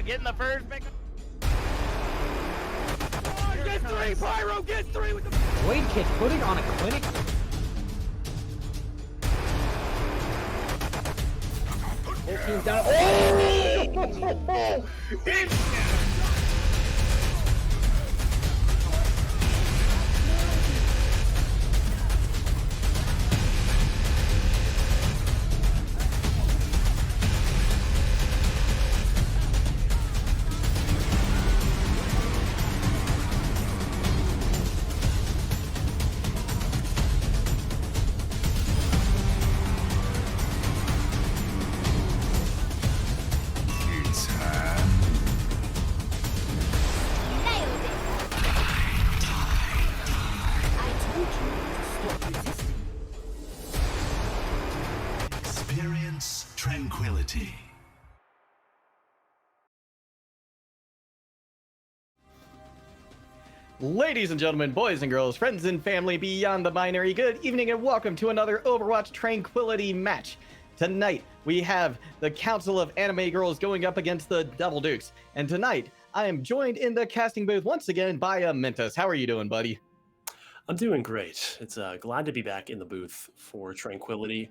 getting the first pick. Oh, get three, Pyro, get three with the Void Kid putting on a clinic. Whole team's down. Oh! Experience tranquility. Ladies and gentlemen, boys and girls, friends and family beyond the binary, good evening and welcome to another Overwatch Tranquility match. Tonight, we have the Council of Anime Girls going up against the Devil Dukes. And tonight, I am joined in the casting booth once again by Mentos. How are you doing, buddy? I'm doing great. It's glad to be back in the booth for Tranquility,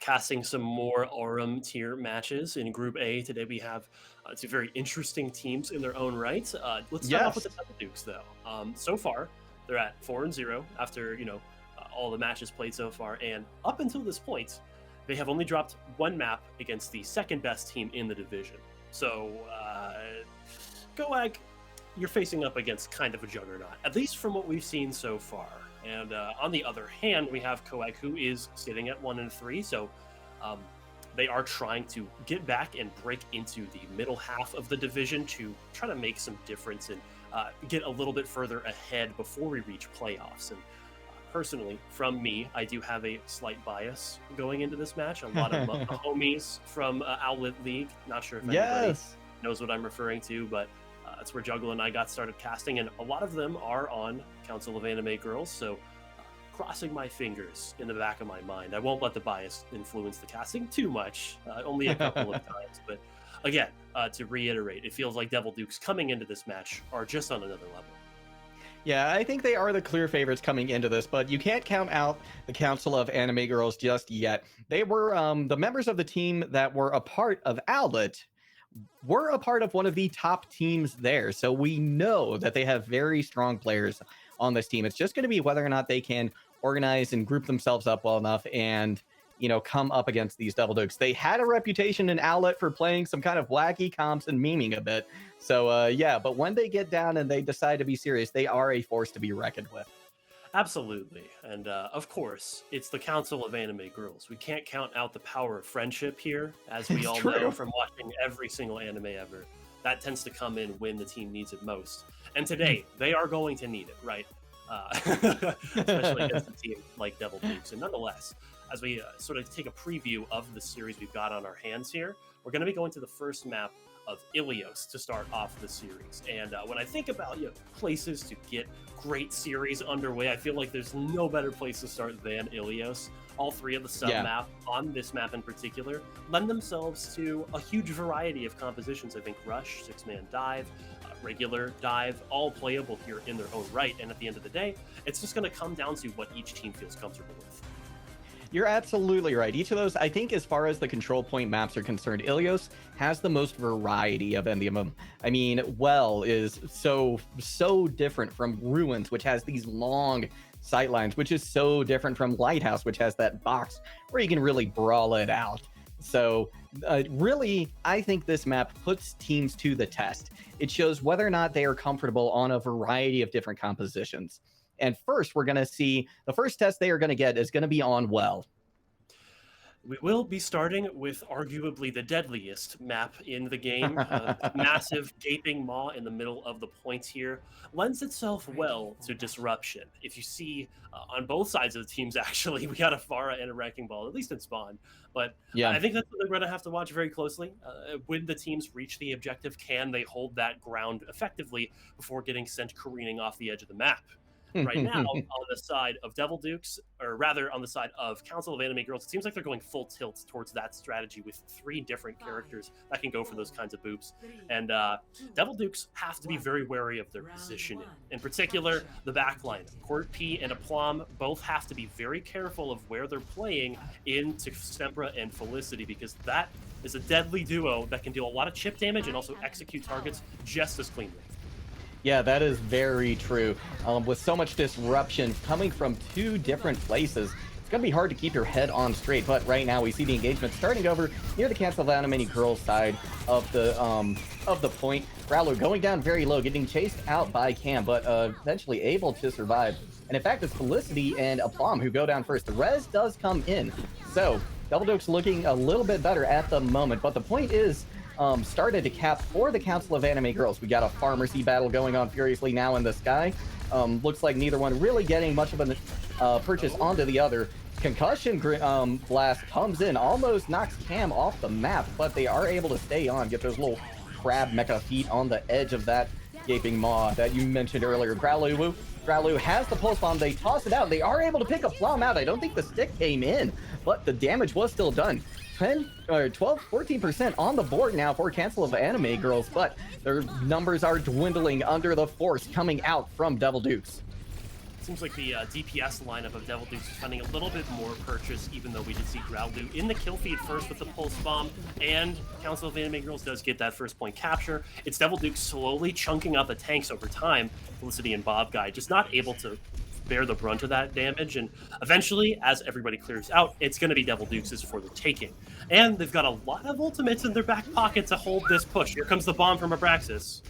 casting some more Aurum tier matches in Group A. Today we have two very interesting teams in their own right. Let's start off with the Devil Dukes, though. So far, they're at 4-0 after all the matches played so far, and up until this point, they have only dropped one map against the second best team in the division. So, Goag, you're facing up against kind of a juggernaut, at least from what we've seen so far. And on the other hand, we have Coag, who is sitting at 1-3, so they are trying to get back and break into the middle half of the division to try to make some difference and get a little bit further ahead before we reach playoffs. And personally, from me, I do have a slight bias going into this match. A lot of homies from Owlet League, not sure if anybody knows what I'm referring to, but that's where Juggle and I got started casting, and a lot of them are on Council of Anime Girls, so crossing my fingers in the back of my mind. I won't let the bias influence the casting too much, only a couple of times, but again, to reiterate, it feels like Devil Dukes coming into this match are just on another level. Yeah, I think they are the clear favorites coming into this, but you can't count out the Council of Anime Girls just yet. They were the members of the team that were a part of Owlet were a part of one of the top teams there. So we know that they have very strong players on this team. It's just going to be whether or not they can organize and group themselves up well enough and, come up against these Devil Dukes. They had a reputation in Owlet for playing some kind of wacky comps and memeing a bit. So, yeah, but when they get down and they decide to be serious, they are a force to be reckoned with. Absolutely. And of course, it's the Council of Anime Girls. We can't count out the power of friendship here, as we all know from watching every single anime ever. That tends to come in when the team needs it most. And today, they are going to need it, right? Especially against a team like Devil Dukes. And nonetheless, as we sort of take a preview of the series we've got on our hands here, we're going to be going to the first map of Ilios to start off the series. And when I think about places to get great series underway, I feel like there's no better place to start than Ilios. All three of the sub-map on this map in particular lend themselves to a huge variety of compositions. I think Rush, Six-Man Dive, regular dive, all playable here in their own right. And at the end of the day, it's just going to come down to what each team feels comfortable with. You're absolutely right. Each of those, I think, as far as the control point maps are concerned, Ilios has the most variety of any of them. I mean, Well is so different from Ruins, which has these long sight lines, which is so different from Lighthouse, which has that box where you can really brawl it out. So really, I think this map puts teams to the test. It shows whether or not they are comfortable on a variety of different compositions. And first, we're going to see the first test they are going to get is going to be on Well. We will be starting with arguably the deadliest map in the game. Massive gaping maw in the middle of the points here lends itself well to disruption. If you see on both sides of the teams, actually, we got a Pharah and a Wrecking Ball, at least in spawn. But I think that's what they're going to have to watch very closely. When the teams reach the objective, can they hold that ground effectively before getting sent careening off the edge of the map? Right now, on the side of Devil Dukes, or rather on the side of Council of Anime Girls, it seems like they're going full tilt towards that strategy with 3 different characters that can go for those kinds of boops. And Devil Dukes have to be very wary of their positioning. In particular, the backline. Court P and Aplom both have to be very careful of where they're playing into Sempra and Felicity, because that is a deadly duo that can deal a lot of chip damage and also execute targets just as cleanly. Yeah, that is very true. With so much disruption coming from 2 different places, it's going to be hard to keep your head on straight. But right now, we see the engagement starting over near the Council of Anime Girls side of the point. Growler going down very low, getting chased out by Cam, but eventually able to survive. And in fact, it's Felicity and Aplom who go down first. The res does come in, so Double Doke's looking a little bit better at the moment. But the point is, started to cap for the Council of Anime Girls. We got a pharmacy battle going on furiously now in the sky. Looks like neither one really getting much of a purchase onto the other. Concussion blast comes in, almost knocks Cam off the map, but they are able to stay on, get those little crab mecha feet on the edge of that gaping maw that you mentioned earlier. Growlu has the pulse bomb. They toss it out. They are able to pick a Flom out. I don't think the stick came in, but the damage was still done. 14% on the board now for Council of Anime Girls, but their numbers are dwindling under the force coming out from Devil Dukes. Seems like the DPS lineup of Devil Dukes is finding a little bit more purchase, even though we did see Growlu in the kill feed first with the Pulse Bomb, and Council of Anime Girls does get that first point capture. It's Devil Dukes slowly chunking out the tanks over time. Felicity and Bob Guy just not able to bear the brunt of that damage, and eventually, as everybody clears out, it's going to be Devil Dukes for the taking. And they've got a lot of ultimates in their back pocket to hold this push. Here comes the bomb from Abraxas.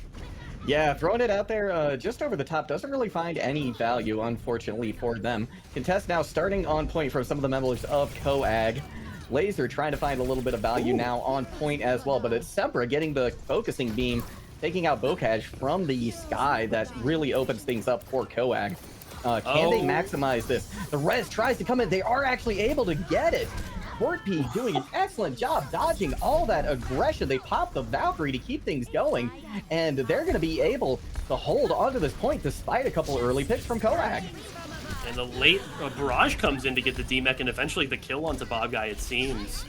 Yeah, throwing it out there just over the top doesn't really find any value, unfortunately, for them. Contest now starting on point from some of the members of Coag. Laser trying to find a little bit of value now on point as well, but it's Sempra getting the focusing beam, taking out Bokaj from the sky. That really opens things up for Coag. Can they maximize this? The res tries to come in. They are actually able to get it. P doing an excellent job dodging all that aggression. They pop the Valkyrie to keep things going, and they're going to be able to hold onto this point despite a couple early picks from Coag. And the late barrage comes in to get the D-Mech, and eventually the kill onto Bob Guy, it seems.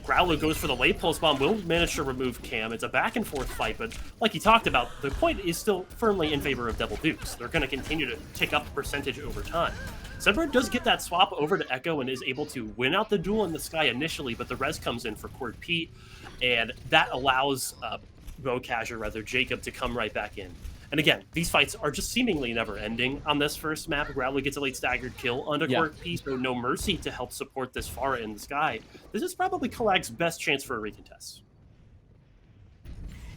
Growler goes for the late pulse bomb, will manage to remove Cam. It's a back and forth fight, but like you talked about, the point is still firmly in favor of Devil Dukes. They're going to continue to tick up the percentage over time. Sempra does get that swap over to Echo and is able to win out the duel in the sky initially, but the res comes in for Court P, and that allows Bokaj, or rather Jacob, to come right back in. And again, these fights are just seemingly never ending on this first map. Growler gets a late staggered kill onto Court P, so no mercy to help support this Pharah in the sky. This is probably Coag's best chance for a recontest.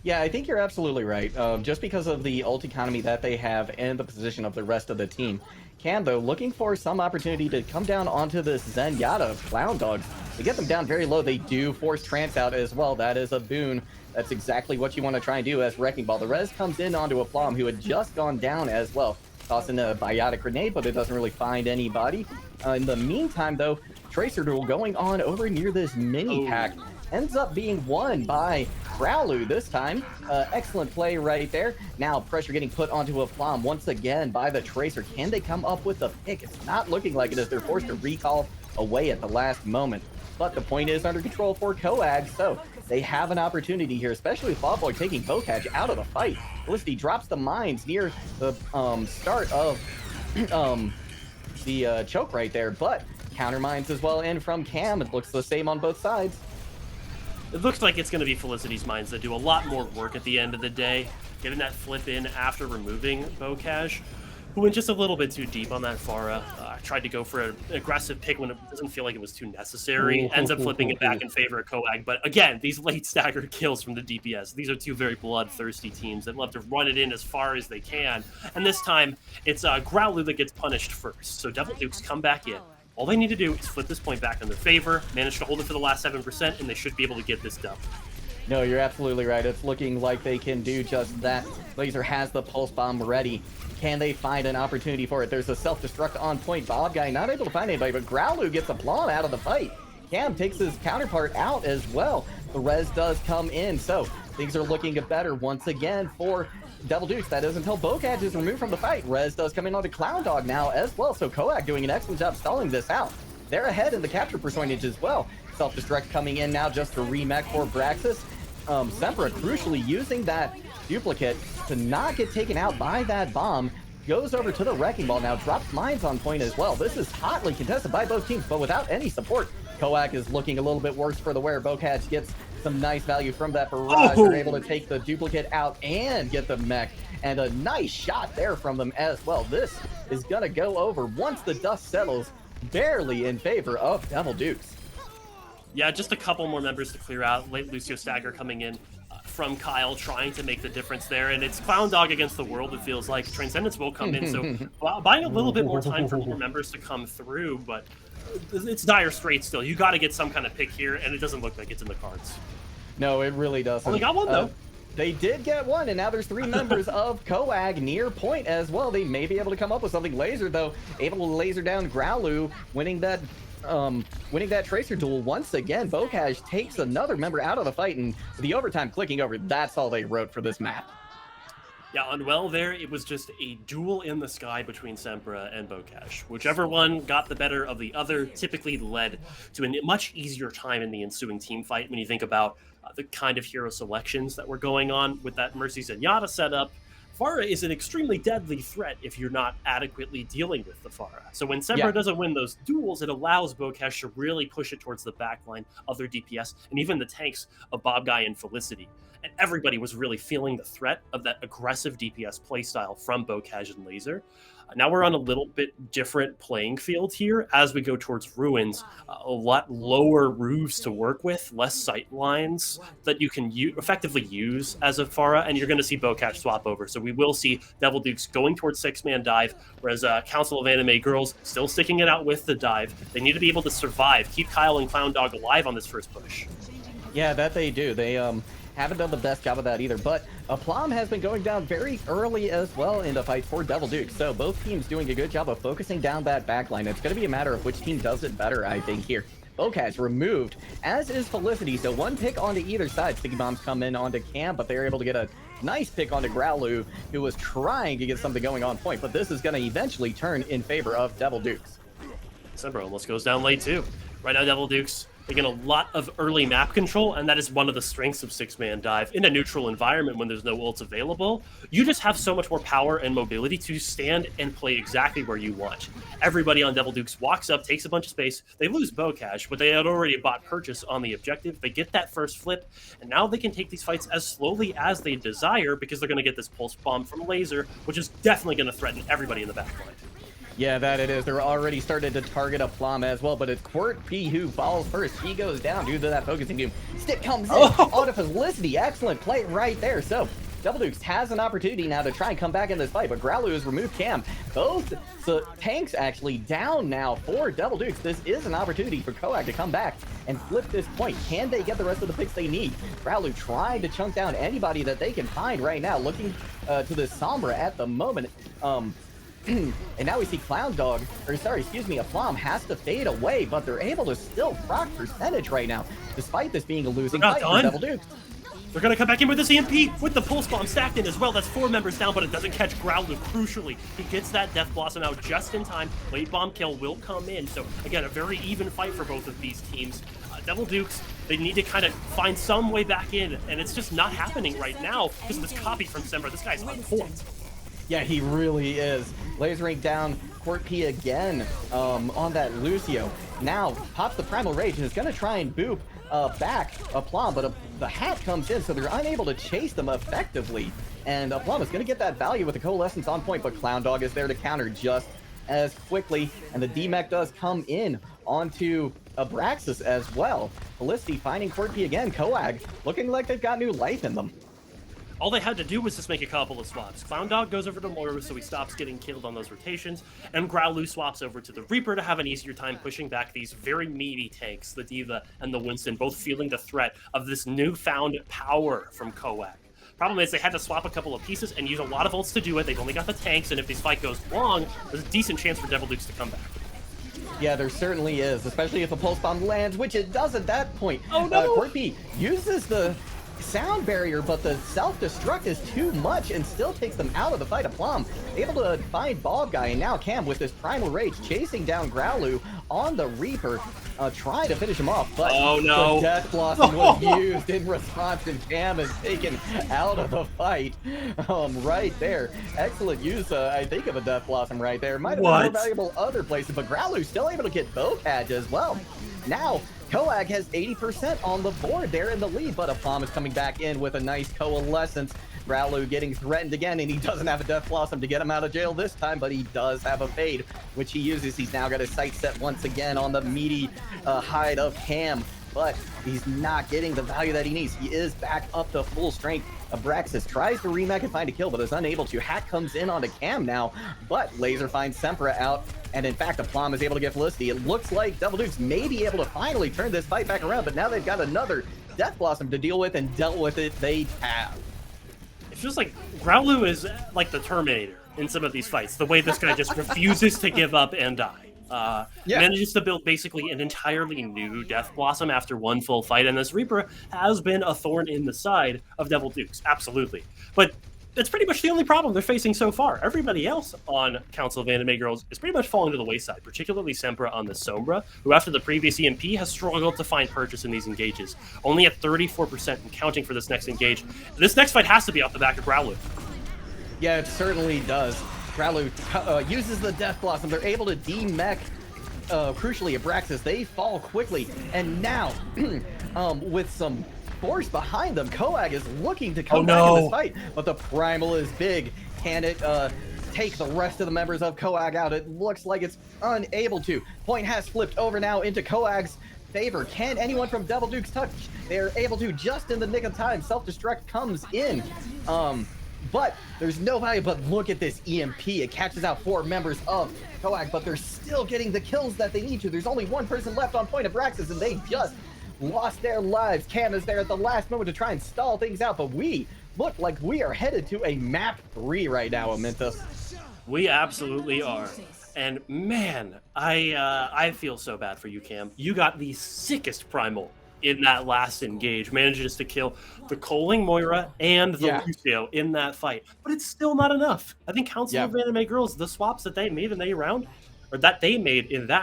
Yeah, I think you're absolutely right. Just because of the ult economy that they have and the position of the rest of the team. Cam, though, looking for some opportunity to come down onto this Zenyatta of Clown Dogs. They get them down very low. They do force Trance out as well. That is a boon. That's exactly what you want to try and do as Wrecking Ball. The res comes in onto a Plum who had just gone down as well. Tossing a biotic grenade, but it doesn't really find anybody. In the meantime, though, Tracer duel going on over near this mini pack. Ends up being won by Growlu this time. Excellent play right there. Now pressure getting put onto a Plum once again by the Tracer. Can they come up with a pick? It's not looking like it as they're forced to recall away at the last moment. But the point is under control for Coag, so they have an opportunity here, especially with Bobboy taking Bokaj out of the fight. Felicity drops the mines near the start of the choke right there, but counter mines as well in from Cam. It looks the same on both sides. It looks like it's going to be Felicity's mines that do a lot more work at the end of the day. Getting that flip in after removing Bokaj, who went just a little bit too deep on that Pharah. Tried to go for an aggressive pick when it doesn't feel like it was too necessary. Ends up flipping it back in favor of Coag. But again, these late staggered kills from the DPS. These are two very bloodthirsty teams that love to run it in as far as they can. And this time, it's Growlu that gets punished first. So Devil Dukes come back in. All they need to do is flip this point back in their favor, manage to hold it for the last 7%, and they should be able to get this done. No, you're absolutely right. It's looking like they can do just that. Laser has the pulse bomb ready. Can they find an opportunity for it? There's a self-destruct on point. Bob Guy not able to find anybody, but Growlu gets a Plum out of the fight. Cam takes his counterpart out as well. The res does come in, so things are looking better once again for Devil Dukes, that is, until Bocage is removed from the fight. Rez does come in on the Clown Dog now as well, so Koak doing an excellent job stalling this out. They're ahead in the capture percentage as well. Self-destruct coming in now just to remech for Braxis. Sempra crucially using that duplicate to not get taken out by that bomb. Goes over to the Wrecking Ball now, drops mines on point as well. This is hotly contested by both teams, but without any support. Koak is looking a little bit worse for the wear. Bocage gets some nice value from that barrage. They're able to take the duplicate out and get the mech. And a nice shot there from them as well. This is going to go over once the dust settles, barely in favor of Devil Dukes. Yeah, just a couple more members to clear out. Late Lucio Stagger coming in from Kyle, trying to make the difference there. And it's Clown Dog against the world, it feels like. Transcendence will come in, so buying a little bit more time for more members to come through, but it's dire straits still. You got to get some kind of pick here, and it doesn't look like it's in the cards. No, it really doesn't. Only got one, though. They did get one, and now there's 3 members of Koak near point as well. They may be able to come up with something. Laser, though, able to laser down Growlu, winning that Tracer duel once again. Bocage takes another member out of the fight, and the overtime clicking over, that's all they wrote for this map. Yeah, on well there, it was just a duel in the sky between Sempra and Bocage. Whichever one got the better of the other typically led to a much easier time in the ensuing team fight when you think about the kind of hero selections that were going on with that Mercy Zenyatta setup. Pharah is an extremely deadly threat if you're not adequately dealing with the Pharah. So when Sempra doesn't win those duels, it allows Bocage to really push it towards the backline of their DPS and even the tanks of Bob Guy and Felicity. And everybody was really feeling the threat of that aggressive DPS playstyle from Bocage and Laser. Now we're on a little bit different playing field here as we go towards Ruins. A lot lower roofs to work with, less sight lines that you can effectively use as a Pharah, and you're going to see Bocage swap over. So we will see Devil Dukes going towards 6-man dive, whereas Council of Anime Girls still sticking it out with the dive. They need to be able to survive, keep Kyle and Clown Dog alive on this first push. Yeah, that they do. They haven't done the best job of that either, but Aplom has been going down very early as well in the fight for Devil Dukes, so both teams doing a good job of focusing down that backline. It's going to be a matter of which team does it better, I think, here. Bocage removed, as is Felicity, so one pick onto either side. Sticky Bombs come in onto Cam, but they're able to get a nice pick onto Growlu, who was trying to get something going on point, but this is going to eventually turn in favor of Devil Dukes. Sempra almost goes down late, too. Right now, Devil Dukes, they get a lot of early map control, and that is one of the strengths of 6-man dive. In a neutral environment when there's no ults available, you just have so much more power and mobility to stand and play exactly where you want. Everybody on Devil Dukes walks up, takes a bunch of space. They lose Bocage, but they had already bought purchase on the objective. They get that first flip, and now they can take these fights as slowly as they desire because they're going to get this pulse bomb from Laser, which is definitely going to threaten everybody in the backline. Yeah, that it is. They're already started to target Aplom as well, but it's Quirt P who falls first. He goes down due to that focusing doom. Stick comes in onto Felicity. Excellent play right there. So Devil Dukes has an opportunity now to try and come back in this fight, but Growlu has removed Cam. Both the tanks actually down now for Devil Dukes. This is an opportunity for Koak to come back and flip this point. Can they get the rest of the picks they need? Growlu trying to chunk down anybody that they can find right now, looking to the Sombra at the moment. And now we see Clown Dog, or sorry, excuse me, Aplom has to fade away, but they're able to still proc percentage right now, despite this being a losing fight for Devil Dukes. They're going to come back in with the CMP, with the Pulse Bomb stacked in as well. That's 4 members down, but it doesn't catch Growlu, crucially. He gets that Death Blossom out just in time. Late bomb kill will come in. So, again, a very even fight for both of these teams. Devil Dukes, they need to kind of find some way back in, and it's just not happening right now because of this copy from Sempra. This guy's on point. Yeah, he really is. Lasering down Quirt P again on that Lucio. Now pops the Primal Rage and is going to try and boop back Aplom, but the hat comes in, so they're unable to chase them effectively. And Aplom is going to get that value with the Coalescence on point, but Clown Dog is there to counter just as quickly. And the D-Mech does come in onto Abraxas as well. Felicity finding Quirt P again. Koak looking like they've got new life in them. All they had to do was just make a couple of swaps. Clown Dog goes over to Moira so he stops getting killed on those rotations, and Growlu swaps over to the Reaper to have an easier time pushing back these very meaty tanks, the D.Va and the Winston, both feeling the threat of this newfound power from Koak. Problem is they had to swap a couple of pieces and use a lot of ults to do it. They've only got the tanks, and if this fight goes long, there's a decent chance for Devil Dukes to come back. Yeah, there certainly is, especially if a Pulse Bomb lands, which it does at that point. Oh no! Quirt P uses the sound barrier, but the self-destruct is too much and still takes them out of the fight. Aplom able to find Bob Guy, and now Cam with this Primal Rage chasing down Growlu on the Reaper, trying to finish him off, but the Death Blossom was used in response, and Cam is taken out of the fight. Right there. Excellent use, I think, of a Death Blossom right there. Might have been more valuable other places, but Growlu's still able to get Bocage as well. Now, Coag has 80% on the board there in the lead, but Aplom is coming back in with a nice Coalescence. Growlu getting threatened again, and he doesn't have a Death Blossom to get him out of jail this time, but he does have a Fade, which he uses. He's now got his sight set once again on the meaty hide of Cam, but he's not getting the value that he needs. He is back up to full strength. Abraxas tries to remake and find a kill, but is unable to. Hack comes in onto Cam now, but Laser finds Sempra out, and in fact, Aplom is able to get Felicity. It looks like Devil Dukes may be able to finally turn this fight back around, but now they've got another Death Blossom to deal with, and dealt with it they have. It feels like Growlu is like the Terminator in some of these fights. The way this guy just refuses to give up and die. Manages to build basically an entirely new Death Blossom after one full fight, and this Reaper has been a thorn in the side of Devil Dukes, absolutely. But that's pretty much the only problem they're facing so far. Everybody else on Council of Anime Girls is pretty much falling to the wayside, particularly Sempra on the Sombra, who after the previous EMP has struggled to find purchase in these engages. Only at 34% and counting for this next engage. This next fight has to be off the back of Growlu. Yeah, it certainly does. Growlu uses the Death Blossom. They're able to demech, crucially, Abraxas. They fall quickly, and now, with some force behind them, Coag is looking to come back in this fight, but the Primal is big. Can it take the rest of the members of Coag out? It looks like it's unable to. Point has flipped over now into Coag's favor. Can anyone from Devil Dukes touch? They're able to just in the nick of time. Self-destruct comes in. But there's no value, but look at this EMP. It catches out 4 members of Coag, but they're still getting the kills that they need to. There's only one person left on point of Abraxas, and they just lost their lives. Cam is there at the last moment to try and stall things out, but we look like we are headed to a map 3 right now, Amintus. We absolutely are. And man, I feel so bad for you, Cam. You got the sickest Primal in that last engage, manages to kill the Coaling Moira and the Lucio in that fight. But it's still not enough. I think Council of Anime Girls, the swaps that they made in that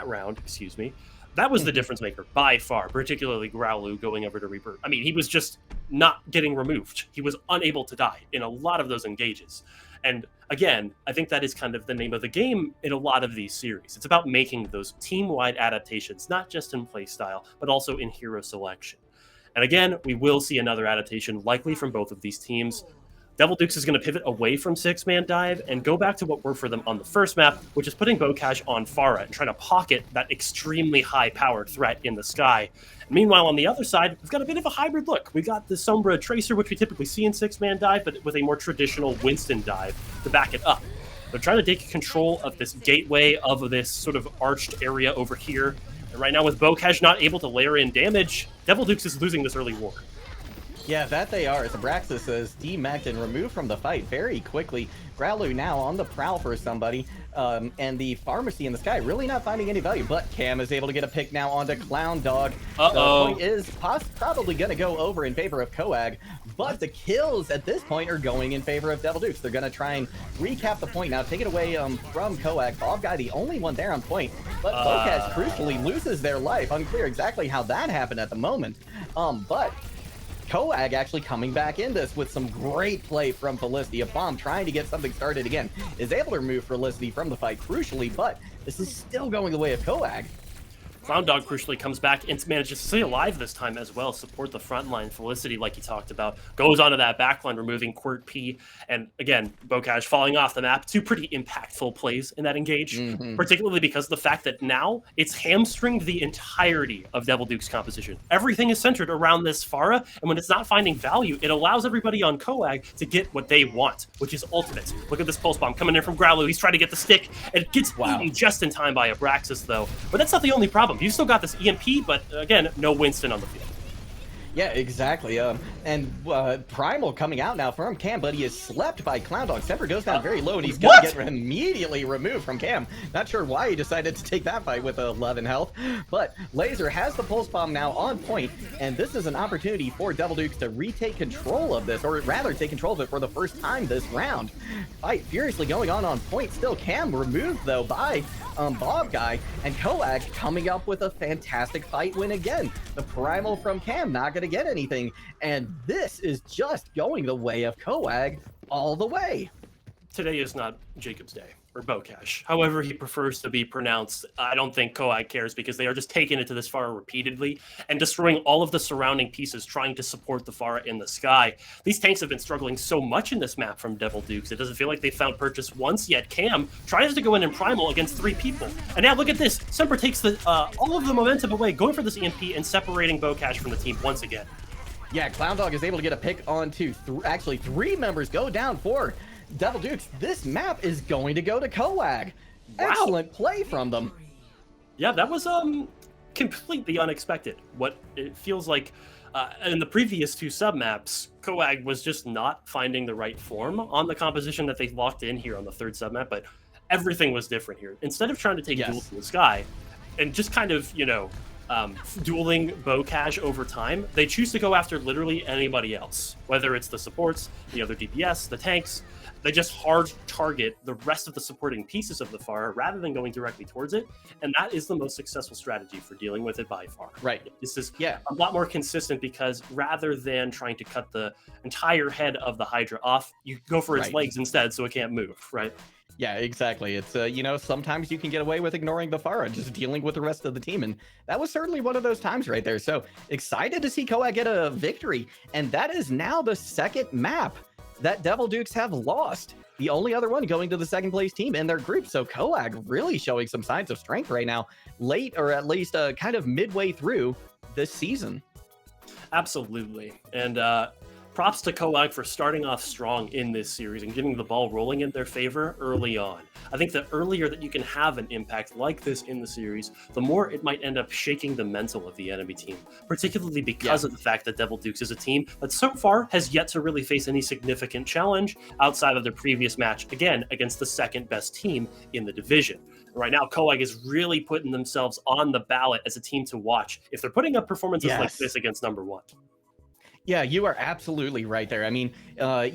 round, excuse me, that was the difference maker by far, particularly Growlu going over to Reaper. I mean, he was just not getting removed. He was unable to die in a lot of those engages. And again, I think that is kind of the name of the game in a lot of these series. It's about making those team-wide adaptations, not just in playstyle, but also in hero selection. And again, we will see another adaptation likely from both of these teams. Devil Dukes is going to pivot away from 6-man dive and go back to what worked for them on the first map, which is putting Bocage on Pharah and trying to pocket that extremely high-powered threat in the sky. Meanwhile, on the other side, we've got a bit of a hybrid look. We got the Sombra Tracer, which we typically see in 6-man dive, but with a more traditional Winston dive to back it up. They're trying to take control of this gateway of this sort of arched area over here. And right now, with Bocage not able to layer in damage, Devil Dukes is losing this early war. Yeah, that they are. As Abraxas is demeched and removed from the fight very quickly. Growlu now on the prowl for somebody. And the Pharmacy in the sky really not finding any value. But Cam is able to get a pick now onto Clown Dog. The point is probably going to go over in favor of Coag. But the kills at this point are going in favor of Devil Dukes. They're going to try and recap the point now. Take it away from Coag. Bob Guy, the only one there on point. But Bocage crucially loses their life. Unclear exactly how that happened at the moment. But Coag actually coming back in this with some great play from Felicity. A bomb trying to get something started again. Is able to remove Felicity from the fight crucially, but this is still going the way of Coag. Clown Dog crucially comes back and manages to stay alive this time as well, support the front line. Felicity, like you talked about, goes onto that back line, removing Quirt P. And again, Bocage falling off the map. 2 pretty impactful plays in that engage, particularly because of the fact that now it's hamstringed the entirety of Devil Duke's composition. Everything is centered around this Pharah, and when it's not finding value, it allows everybody on Coag to get what they want, which is ultimate. Look at this Pulse Bomb coming in from Growlu. He's trying to get the stick, and it gets eaten just in time by Abraxas, though. But that's not the only problem. You've still got this EMP, but again, no Winston on the field. Yeah, exactly. And Primal coming out now from Cam, but he is slept by Clown Dog. Semper goes down very low, and he's going to get immediately removed from Cam. Not sure why he decided to take that fight with 11 health, but Laser has the Pulse Bomb now on point, and this is an opportunity for Devil Dukes to retake control of this, or rather take control of it for the first time this round. Fight furiously going on point. Still Cam removed, though, by Bob Guy, and Coag coming up with a fantastic fight win again. The Primal from Cam not going to get anything, and this is just going the way of Coag all the way. Today is not Jacob's day, or Bocash. However he prefers to be pronounced, I don't think Coag cares, because they are just taking it to this Pharah repeatedly and destroying all of the surrounding pieces, trying to support the Pharah in the sky. These tanks have been struggling so much in this map from Devil Dukes. It doesn't feel like they found purchase once yet. Cam tries to go in Primal against 3 people. And now look at this. Semper takes the all of the momentum away, going for this EMP and separating Bocash from the team once again. Yeah, Clown Dog is able to get a pick onto actually 3 members go down for Devil Dukes. This map is going to go to Coag. Wow. Excellent play from them. Yeah, that was completely unexpected. What it feels like in the previous 2 submaps, Coag was just not finding the right form on the composition that they locked in here on the 3rd submap, but everything was different here. Instead of trying to take duels in the sky and just kind of, dueling Bocash over time, they choose to go after literally anybody else, whether it's the supports, the other DPS, the tanks. They just hard target the rest of the supporting pieces of the Pharah rather than going directly towards it, and that is the most successful strategy for dealing with it by far. Right. This is a lot more consistent, because rather than trying to cut the entire head of the Hydra off, you go for its legs instead so it can't move, right? Yeah, exactly. It's, sometimes you can get away with ignoring the Pharah, just dealing with the rest of the team. And that was certainly one of those times right there. So excited to see Coag get a victory. And that is now the 2nd map that Devil Dukes have lost. The only other one going to the 2nd place team in their group. So Coag really showing some signs of strength right now, late, or at least kind of midway through this season. Absolutely. And props to Coag for starting off strong in this series and getting the ball rolling in their favor early on. I think the earlier that you can have an impact like this in the series, the more it might end up shaking the mental of the enemy team, particularly because of the fact that Devil Dukes is a team that so far has yet to really face any significant challenge outside of their previous match, again, against the 2nd best team in the division. Right now, Coag is really putting themselves on the ballot as a team to watch if they're putting up performances like this against number 1. Yeah, you are absolutely right there. I mean, I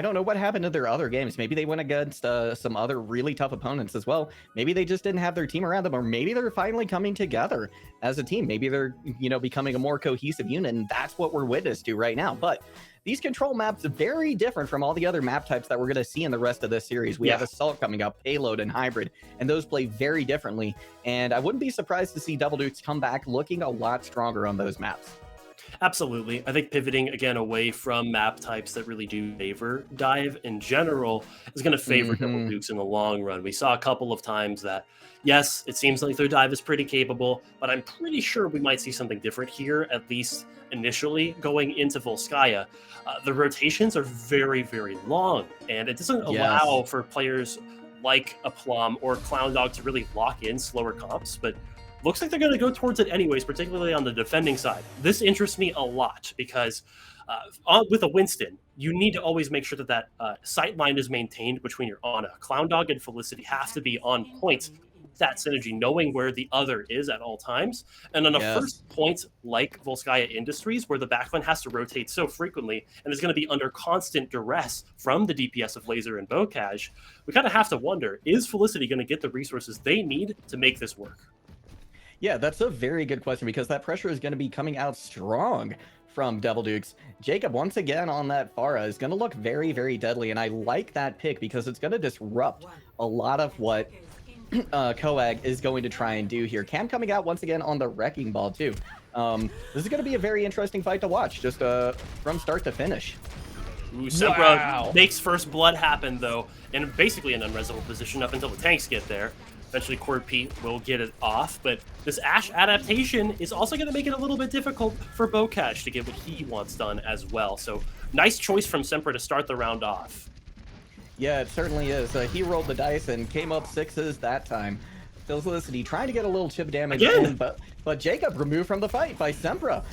don't know what happened to their other games. Maybe they went against some other really tough opponents as well. Maybe they just didn't have their team around them, or maybe they're finally coming together as a team. Maybe they're, becoming a more cohesive unit, and that's what we're witness to right now. But these control maps are very different from all the other map types that we're going to see in the rest of this series. We have Assault coming up, Payload, and Hybrid, and those play very differently. And I wouldn't be surprised to see Devil Dukes come back looking a lot stronger on those maps. Absolutely. I think pivoting again away from map types that really do favor dive in general is going to favor Devil Dukes in the long run. We saw a couple of times that, yes, it seems like their dive is pretty capable, but I'm pretty sure we might see something different here, at least initially going into Volskaya. The rotations are very, very long, and it doesn't allow for players like a Plum or Clown Dog to really lock in slower comps, but looks like they're going to go towards it anyways, particularly on the defending side. This interests me a lot because with a Winston, you need to always make sure that sight line is maintained between your Ana. Clown Dog and Felicity have to be on point. That synergy, knowing where the other is at all times. And on a first point like Volskaya Industries, where the backline has to rotate so frequently and is going to be under constant duress from the DPS of Laser and Bocash, we kind of have to wonder, is Felicity going to get the resources they need to make this work? Yeah, that's a very good question, because that pressure is going to be coming out strong from Devil Dukes. Jacob, once again on that Pharah, is going to look very, very deadly, and I like that pick because it's going to disrupt a lot of what Coag is going to try and do here. Cam coming out once again on the Wrecking Ball, too. This is going to be a very interesting fight to watch, just from start to finish. Ooh, Sempra makes first blood happen, though, in basically an unresable position up until the tanks get there. Eventually, Cord Pete will get it off, but this Ashe adaptation is also going to make it a little bit difficult for Bocash to get what he wants done as well. So, nice choice from Semper to start the round off. Yeah, it certainly is. He rolled the dice and came up 6s that time. Felicity trying to get a little chip damage Again? in, but Jacob removed from the fight by Sempra.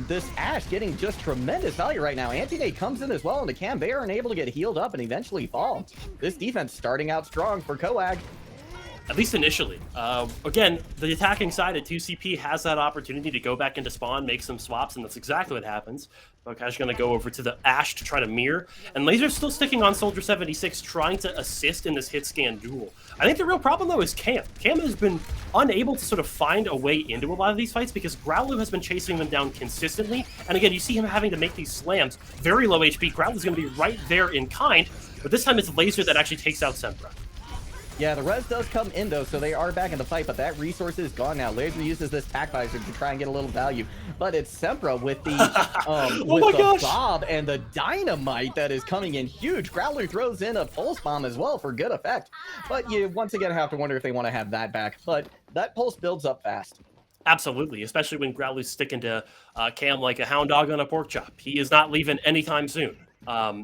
This Ashe getting just tremendous value right now. Anti-Nate comes in as well into Cam. They are unable to get healed up and eventually fall. This defense starting out strong for Coag. At least initially. Again, the attacking side at 2CP has that opportunity to go back into spawn, make some swaps, and that's exactly what happens. Bokash going to go over to the Ashe to try to mirror, and Laser's still sticking on Soldier 76, trying to assist in this hit scan duel. I think the real problem, though, is Cam. Cam has been unable to sort of find a way into a lot of these fights because Growlu has been chasing them down consistently, and again, you see him having to make these slams. Very low HP. Growlu's going to be right there in kind, but this time it's Laser that actually takes out Sempra. Yeah, the res does come in, though, so they are back in the fight, but that resource is gone now. Laser uses this tac visor to try and get a little value, but it's Sempra with the Bob and the dynamite that is coming in huge. Growler throws in a pulse bomb as well for good effect, but you once again have to wonder if they want to have that back, but that pulse builds up fast. Absolutely, especially when Growlu's sticking to Cam like a hound dog on a pork chop. He is not leaving anytime soon.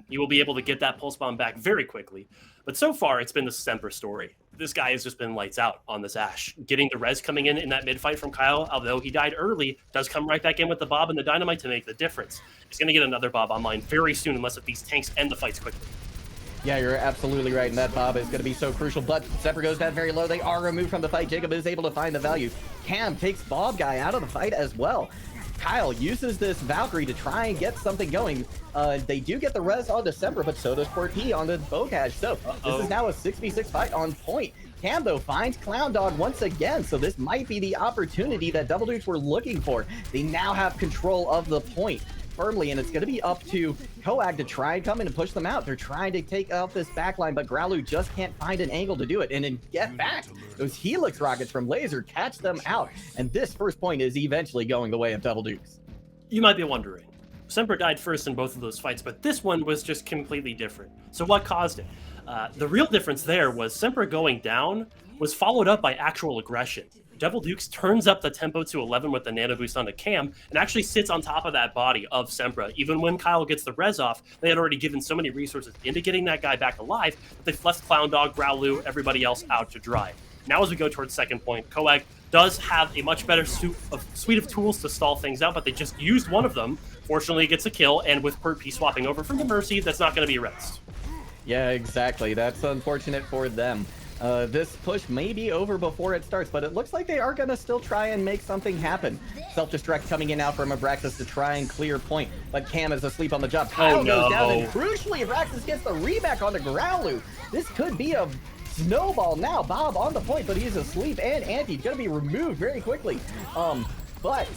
You will be able to get that pulse bomb back very quickly. But so far, it's been the Sempra story. This guy has just been lights out on this Ashe. Getting the res coming in that mid-fight from Kyle, although he died early, does come right back in with the Bob and the Dynamite to make the difference. He's going to get another Bob online very soon, unless if these tanks end the fights quickly. Yeah, you're absolutely right, and that Bob is going to be so crucial, but Sempra goes down very low. They are removed from the fight. Jacob is able to find the value. Cam takes Bob guy out of the fight as well. Kyle uses this Valkyrie to try and get something going. They do get the res on December, but so does Port P on the Bokash. So this is now a 6v6 fight on point. Cam, though, finds Clown Dog once again, so this might be the opportunity that Double Dukes were looking for. They now have control of the point firmly, and it's going to be up to Coag to try and come in and push them out. They're trying to take out this backline, but Growlu just can't find an angle to do it. And then get back. Those Helix rockets from Laser catch them out. And this first point is eventually going the way of Double Dukes. You might be wondering, Sempra died first in both of those fights, but this one was just completely different. So what caused it? The real difference there was Sempra going down was followed up by actual aggression. Devil Dukes turns up the tempo to 11 with the nano boost onto Cam and actually sits on top of that body of Sempra. Even when Kyle gets the res off, they had already given so many resources into getting that guy back alive that they've left Clown Dog, Growlu, everybody else out to dry. Now as we go towards second point, Coag does have a much better suite of tools to stall things out, but they just used one of them. Fortunately, it gets a kill, and with Pert P swapping over from the Mercy, that's not going to be rezzed. Yeah, exactly. That's unfortunate for them. This push may be over before it starts, but it looks like they are going to still try and make something happen. Self-destruct coming in now from Abraxas to try and clear point, but Cam is asleep on the job. Kyle goes down, and crucially, Abraxas gets the reback onto Growlu. This could be a snowball now. Bob on the point, but he's asleep, and Anti's going to be removed very quickly. But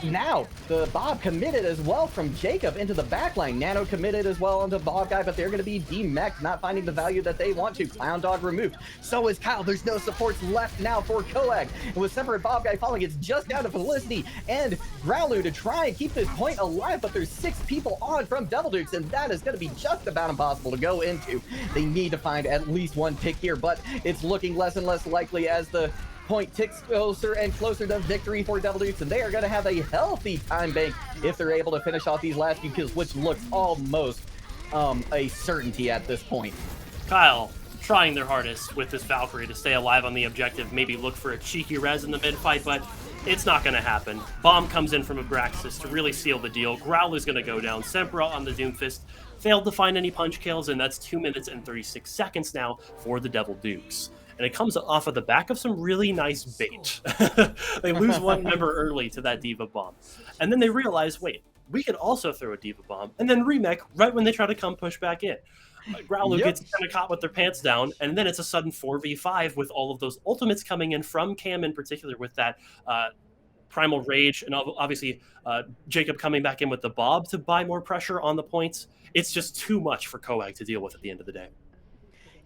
now the Bob committed as well from Jacob into the backline. Nano committed as well onto Bob guy, but they're going to be demeched, not finding the value that they want to. Clown Dog removed. So is Kyle. There's no supports left now for Coag. And with separate Bob guy falling, it's just down to Felicity and Growlu to try and keep this point alive, but there's 6 people on from Double Dukes, and that is going to be just about impossible to go into. They need to find at least one pick here, but it's looking less and less likely as the point ticks closer and closer to victory for Double Dukes, and they are going to have a healthy time bank if they're able to finish off these last few kills, which looks almost a certainty at this point. Kyle trying their hardest with this Valkyrie to stay alive on the objective, maybe look for a cheeky res in the mid-fight, but it's not going to happen. Bomb comes in from Abraxas to really seal the deal. Growlu's going to go down. Sempra on the Doomfist failed to find any punch kills, and that's 2 minutes and 36 seconds now for the Devil Dukes. And it comes off of the back of some really nice bait. They lose one member early to that Diva Bomb. And then they realize, wait, we could also throw a Diva Bomb and then remech right when they try to come push back in. Growlu gets kind of caught with their pants down, and then it's a sudden 4v5 with all of those ultimates coming in from Cam in particular with that Primal Rage, and obviously Jacob coming back in with the Bob to buy more pressure on the points. It's just too much for Coag to deal with at the end of the day.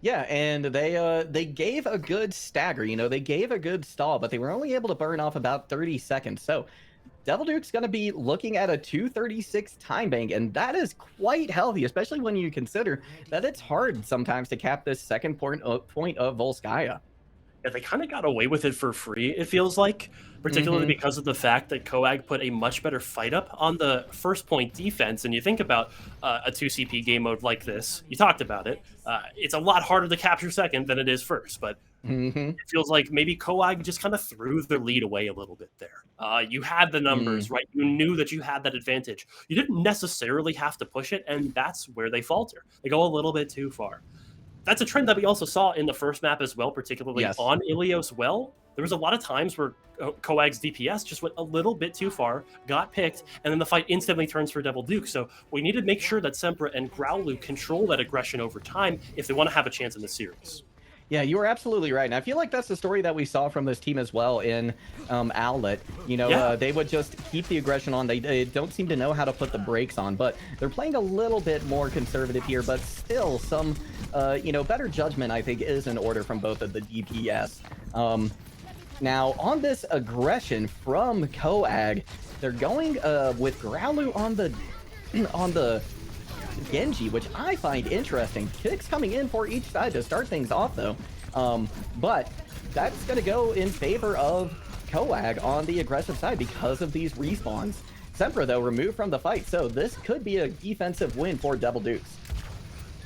Yeah, and they gave a good stagger, they gave a good stall, but they were only able to burn off about 30 seconds. So Devil Duke's going to be looking at a 2:36 time bank, and that is quite healthy, especially when you consider that it's hard sometimes to cap this second point of Volskaya. Yeah, they kind of got away with it for free, it feels like, particularly because of the fact that Coag put a much better fight up on the first point defense. And you think about a 2CP game mode like this, you talked about it, it's a lot harder to capture second than it is first, but Mm-hmm. It feels like maybe Coag just kind of threw their lead away a little bit there. You had the numbers, right? You knew that you had that advantage. You didn't necessarily have to push it, and that's where they falter. They go a little bit too far. That's a trend that we also saw in the first map as well, particularly on Ilios well. There was a lot of times where Coag's DPS just went a little bit too far, got picked, and then the fight instantly turns for Devil Duke. So we need to make sure that Sempra and Growlu control that aggression over time if they want to have a chance in the series. Yeah, you were absolutely right. And I feel like that's the story that we saw from this team as well in Owlet. You know, they would just keep the aggression on. They don't seem to know how to put the brakes on, but they're playing a little bit more conservative here, but still some, you know, better judgment, I think, is in order from both of the DPS. Now, on this aggression from Coag, they're going with Growlu on the Genji, which I find interesting. Kicks coming in for each side to start things off, though. But that's going to go in favor of Coag on the aggressive side because of these respawns. Sempra, though, removed from the fight, so this could be a defensive win for Devil Dukes.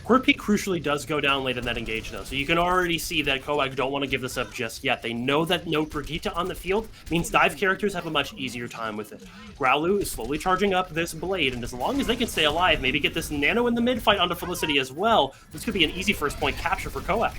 Quirky crucially does go down late in that engage, though, so you can already see that Coag don't want to give this up just yet. They know that no Brigitte on the field means dive characters have a much easier time with it. Growlu is slowly charging up this blade, and as long as they can stay alive, maybe get this Nano in the mid fight onto Felicity as well, this could be an easy first point capture for Coag.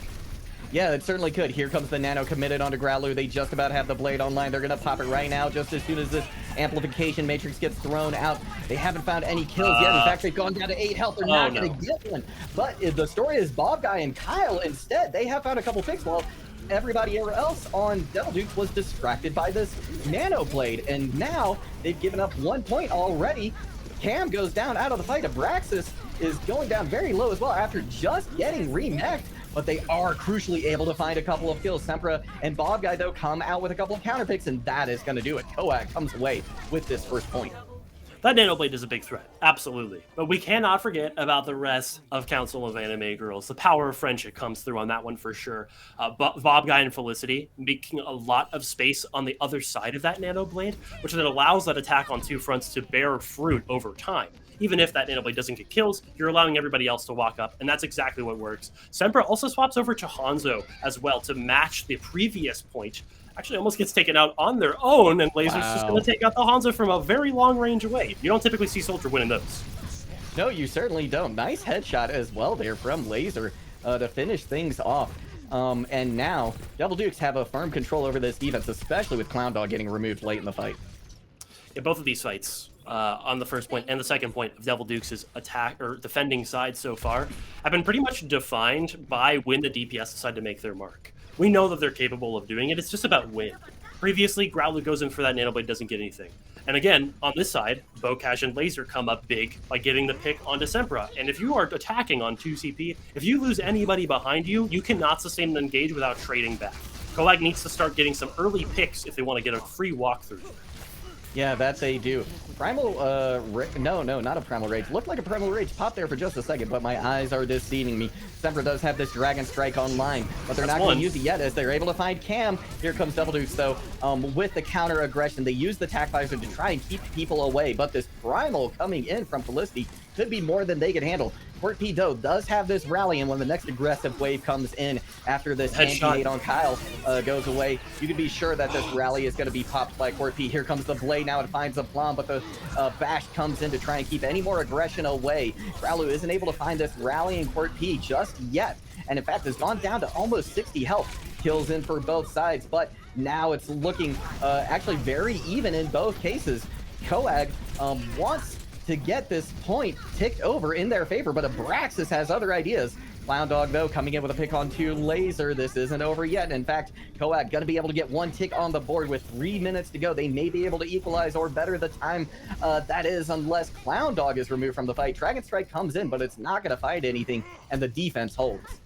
Yeah, it certainly could. Here comes the Nano committed onto Growlu. They just about have the blade online. They're going to pop it right now just as soon as this amplification matrix gets thrown out. They haven't found any kills yet. In fact, they've gone down to 8 health. They're not going to get one. But the story is Bob Guy and Kyle instead. They have found a couple picks while everybody else on Devil Dukes was distracted by this Nano blade. And now they've given up 1 point already. Cam goes down out of the fight. Abraxas is going down very low as well after just getting remexed. But they are crucially able to find a couple of kills. Sempra and Bob Guy, though, come out with a couple of counter picks, and that is going to do it. Coag comes away with this first point. That Nano Blade is a big threat, absolutely. But we cannot forget about the rest of Council of Anime Girls. The power of friendship comes through on that one for sure. Bob Guy and Felicity making a lot of space on the other side of that Nano Blade, which then allows that attack on two fronts to bear fruit over time. Even if that Nano Blade doesn't get kills, you're allowing everybody else to walk up, and that's exactly what works. Sempra also swaps over to Hanzo as well to match the previous point. Actually almost gets taken out on their own, and Laser's just going to take out the Hanzo from a very long range away. You don't typically see Soldier winning those. No, you certainly don't. Nice headshot as well there from Laser to finish things off. And now, Devil Dukes have a firm control over this defense, especially with Clown Dog getting removed late in the fight. In both of these fights, on the first point and the second point of Devil Dukes' attack or defending side so far, have been pretty much defined by when the DPS decide to make their mark. We know that they're capable of doing it. It's just about when. Previously, Growlu goes in for that Nano Blade, doesn't get anything. And again, on this side, Bocash and Laser come up big by getting the pick onto Sempra. And if you are attacking on 2CP, if you lose anybody behind you, you cannot sustain an engage without trading back. Coag needs to start getting some early picks if they want to get a free walkthrough. Yeah, that's a do. Primal, no, not a Primal Rage. Looked like a Primal Rage popped there for just a second, but my eyes are deceiving me. Sempra does have this Dragon Strike online, but they're not going to use it yet as they're able to find Cam. Here comes Devil Dukes, though, with the counter aggression. They use the Tac Visor to try and keep people away, but this Primal coming in from Felicity could be more than they can handle. Quirk P. Doe does have this rally, and when the next aggressive wave comes in after this anti-nade on Kyle goes away, you can be sure that this rally is going to be popped by Quirk P. Here comes the blade now. It finds the Flam, but the bash comes in to try and keep any more aggression away. Growlu isn't able to find this rally in Quirk P just yet, and in fact has gone down to almost 60 health. Kills in for both sides, but now it's looking actually very even in both cases. Coag wants to get this point ticked over in their favor, but Abraxas has other ideas. Clown Dog, though, coming in with a pick on 2 Laser. This isn't over yet. In fact, Coag going to be able to get 1 tick on the board with 3 minutes to go. They may be able to equalize or better the time. That is, unless Clown Dog is removed from the fight. Dragon Strike comes in, but it's not going to fight anything, and the defense holds.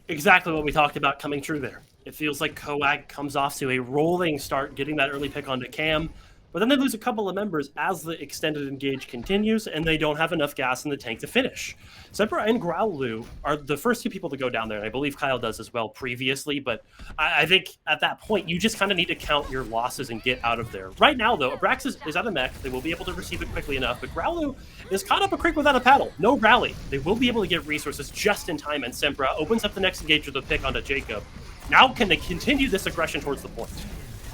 Exactly what we talked about coming true there. It feels like Coag comes off to a rolling start, getting that early pick onto Cam. But then they lose a couple of members as the extended engage continues, and they don't have enough gas in the tank to finish. Sempra and Growlu are the first 2 people to go down there, and I believe Kyle does as well previously, but I think at that point, you just kind of need to count your losses and get out of there. Right now, though, Abraxas is out of mech. They will be able to receive it quickly enough, but Growlu is caught up a creek without a paddle. No rally. They will be able to get resources just in time, and Sempra opens up the next engage with a pick onto Jacob. Now can they continue this aggression towards the point?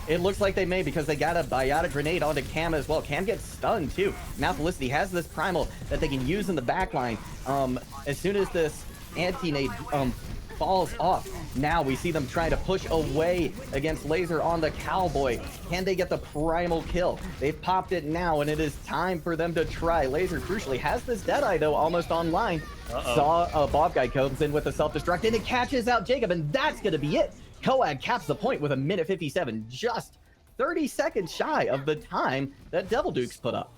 It looks like they may, because they got a biotic grenade onto Cam as well. Cam gets stunned too. Now Felicity has this primal that they can use in the backline. As soon as this anti-nade falls off, now we see them trying to push away against Laser on the Cowboy. Can they get the primal kill? They've popped it now, and it is time for them to try. Laser crucially has this Deadeye though almost online. Saw Bob Guy comes in with a self-destruct, and it catches out Jacob, and that's gonna be it. Coag caps the point with 1:57, just 30 seconds shy of the time that Devil Dukes put up.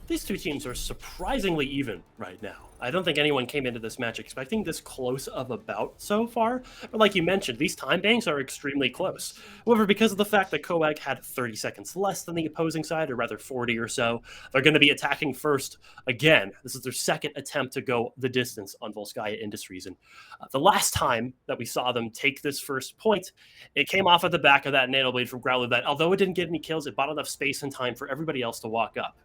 These two teams are surprisingly even right now. I don't think anyone came into this match expecting this close of a bout so far. But like you mentioned, these time banks are extremely close. However, because of the fact that Coag had 30 seconds less than the opposing side, or rather 40 or so, they're going to be attacking first again. This is their second attempt to go the distance on Volskaya Industries. And the last time that we saw them take this first point, it came off at the back of that Nano Blade from Growler that, although it didn't get any kills, it bought enough space and time for everybody else to walk up.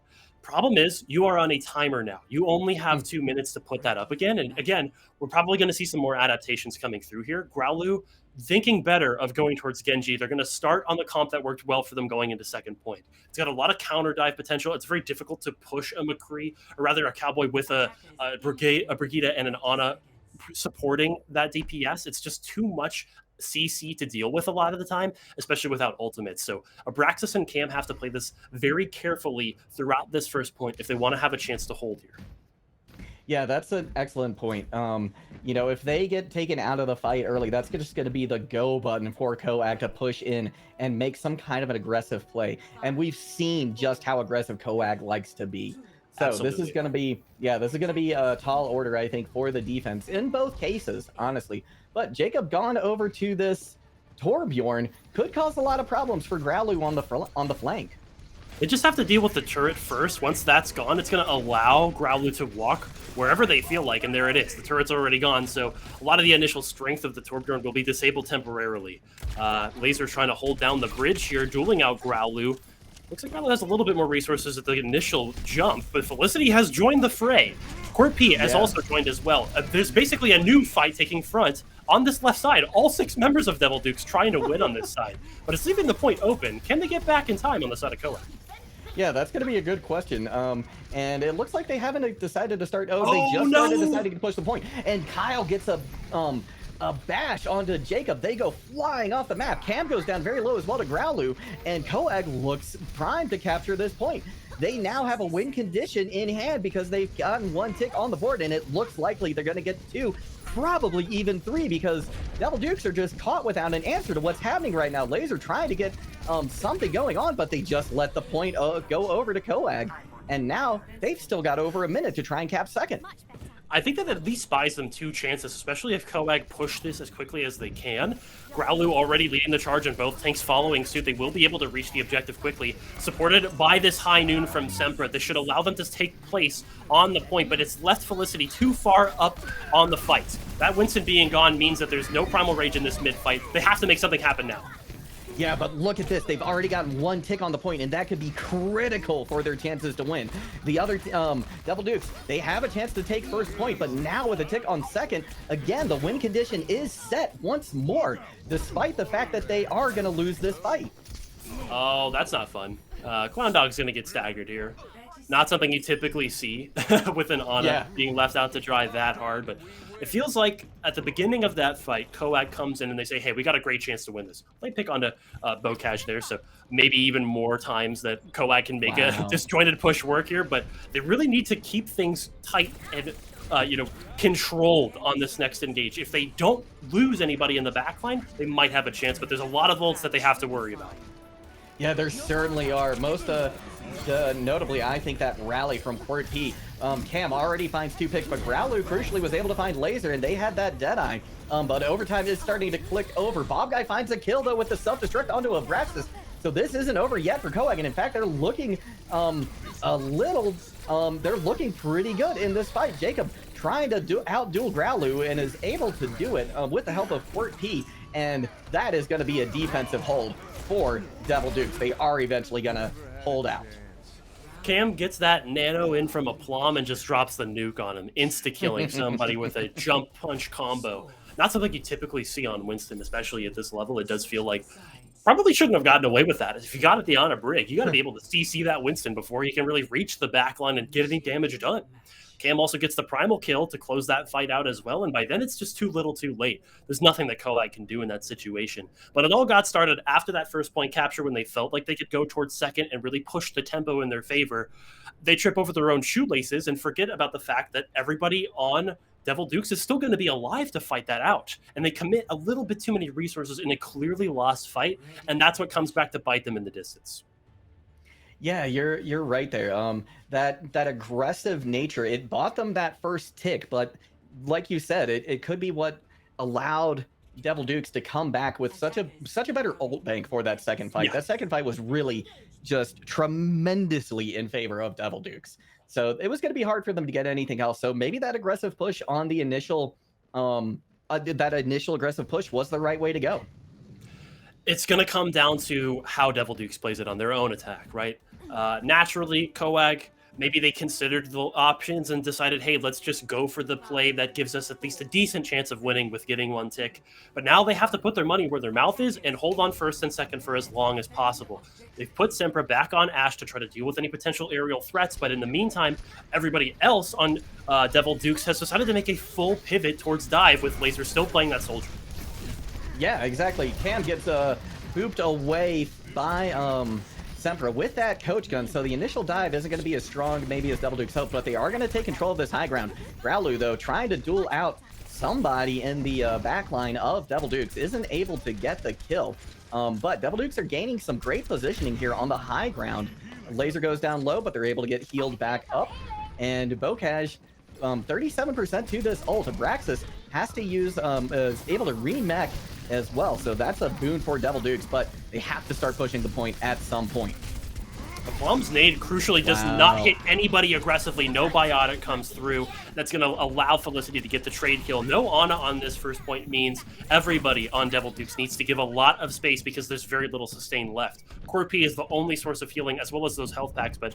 Problem is, you are on a timer now. You only have 2 minutes to put that up again. And again, we're probably going to see some more adaptations coming through here. Growlu thinking better of going towards Genji. They're going to start on the comp that worked well for them going into second point. It's got a lot of counter dive potential. It's very difficult to push a McCree, or rather a Cowboy with a Brigida and an Ana supporting that DPS. It's just too much CC to deal with a lot of the time, especially without ultimates. So Abraxas and Cam have to play this very carefully throughout this first point if they want to have a chance to hold here. Yeah, that's an excellent point. You know, if they get taken out of the fight early, that's just going to be the go button for Coag to push in and make some kind of an aggressive play. And we've seen just how aggressive Coag likes to be. So Absolutely. This is going to be a tall order, I think, for the defense in both cases, honestly. But Jacob gone over to this Torbjorn could cause a lot of problems for Growlu on the flank. They just have to deal with the turret first. Once that's gone, it's going to allow Growlu to walk wherever they feel like, and there it is. The turret's already gone, so a lot of the initial strength of the Torbjorn will be disabled temporarily. Laser's trying to hold down the bridge here, dueling out Growlu. Looks like Growlu has a little bit more resources at the initial jump, but Felicity has joined the fray. Court P has also joined as well. There's basically a new fight taking front on this left side. All 6 members of Devil Dukes trying to win on this side, but it's leaving the point open. Can they get back in time on the side of Coag? Yeah, that's going to be a good question. And it looks like they haven't decided to start. They just started deciding to push the point. And Kyle gets a bash onto Jacob. They go flying off the map. Cam goes down very low as well to Growlu. And Coag looks primed to capture this point. They now have a win condition in hand because they've gotten 1 tick on the board. And it looks likely they're going to get 2. Probably even 3, because Devil Dukes are just caught without an answer to what's happening right now. Laser trying to get something going on, but they just let the point go over to Coag. And now they've still got over a minute to try and cap second. I think that at least buys them 2 chances, especially if Coag push this as quickly as they can. Growlu already leading the charge and both tanks following suit. They will be able to reach the objective quickly. Supported by this high noon from Sempra. This should allow them to take place on the point, but it's left Felicity too far up on the fight. That Winston being gone means that there's no Primal Rage in this mid-fight. They have to make something happen now. Yeah, but look at this. They've already gotten 1 tick on the point, and that could be critical for their chances to win. The other Devil Dukes, they have a chance to take first point, but now with a tick on second, again, the win condition is set once more, despite the fact that they are going to lose this fight. Oh, that's not fun. Clown Dog's going to get staggered here. Not something you typically see with an Ana being left out to dry that hard, but it feels like at the beginning of that fight, Coag comes in and they say, hey, we got a great chance to win this. They pick onto Bocage there, so maybe even more times that Coag can make a disjointed push work here, but they really need to keep things tight and controlled on this next engage. If they don't lose anybody in the backline, they might have a chance, but there's a lot of ults that they have to worry about. Yeah, there certainly are. Most notably, I think that rally from Court P. Cam already finds 2 picks, but Growlu crucially was able to find Laser, and they had that Deadeye. But overtime is starting to click over. Bob Guy finds a kill, though, with the self-destruct onto Abraxas. So this isn't over yet for Coag, and in fact, they're looking they're looking pretty good in this fight. Jacob trying to out-duel Growlu and is able to do it with the help of Court P, and that is going to be a defensive hold for Devil Dukes. They are eventually going to hold out. Cam gets that nano in from a plum and just drops the nuke on him, insta-killing somebody with a jump punch combo. not something you typically see on Winston, especially at this level. It does feel like probably shouldn't have gotten away with that. If you got it the on a brig, you got to be able to CC that Winston before he can really reach the backline and get any damage done. Cam also gets the primal kill to close that fight out as well, and by then it's just too little too late. There's nothing that Koag can do in that situation. But it all got started after that first point capture when they felt like they could go towards second and really push the tempo in their favor. They trip over their own shoelaces and forget about the fact that everybody on Devil Dukes is still going to be alive to fight that out. And they commit a little bit too many resources in a clearly lost fight, and that's what comes back to bite them in the distance. Yeah, you're right there. That aggressive nature, it bought them that first tick, but like you said, it could be what allowed Devil Dukes to come back with such a better ult bank for that second fight. Yeah. That second fight was really just tremendously in favor of Devil Dukes. So it was going to be hard for them to get anything else. So maybe that aggressive push on the initial that initial aggressive push was the right way to go. It's going to come down to how Devil Dukes plays it on their own attack, right? Naturally, Koag, maybe they considered the options and decided, hey, let's just go for the play that gives us at least a decent chance of winning with getting one tick. But now they have to put their money where their mouth is and hold on first and second for as long as possible. They've put Sempra back on Ashe to try to deal with any potential aerial threats, but in the meantime, everybody else on Devil Dukes has decided to make a full pivot towards dive with Laser still playing that soldier. Yeah, exactly. Cam gets booped away by Sempra with that coach gun, so the initial dive isn't going to be as strong maybe as Devil Dukes hoped, but they are going to take control of this high ground. Growlu, though, trying to duel out somebody in the backline of Devil Dukes, isn't able to get the kill. But Devil Dukes are gaining some great positioning here on the high ground. Laser goes down low, but they're able to get healed back up. And Bokaj, 37% to this ult. Abraxas has to use, is able to remech as well. So that's a boon for Devil Dukes, but they have to start pushing the point at some point. The Bomb's nade crucially does not hit anybody aggressively. No biotic comes through. That's going to allow Felicity to get the trade kill. No Ana on this first point means everybody on Devil Dukes needs to give a lot of space because there's very little sustain left. Corp is the only source of healing as well as those health packs, but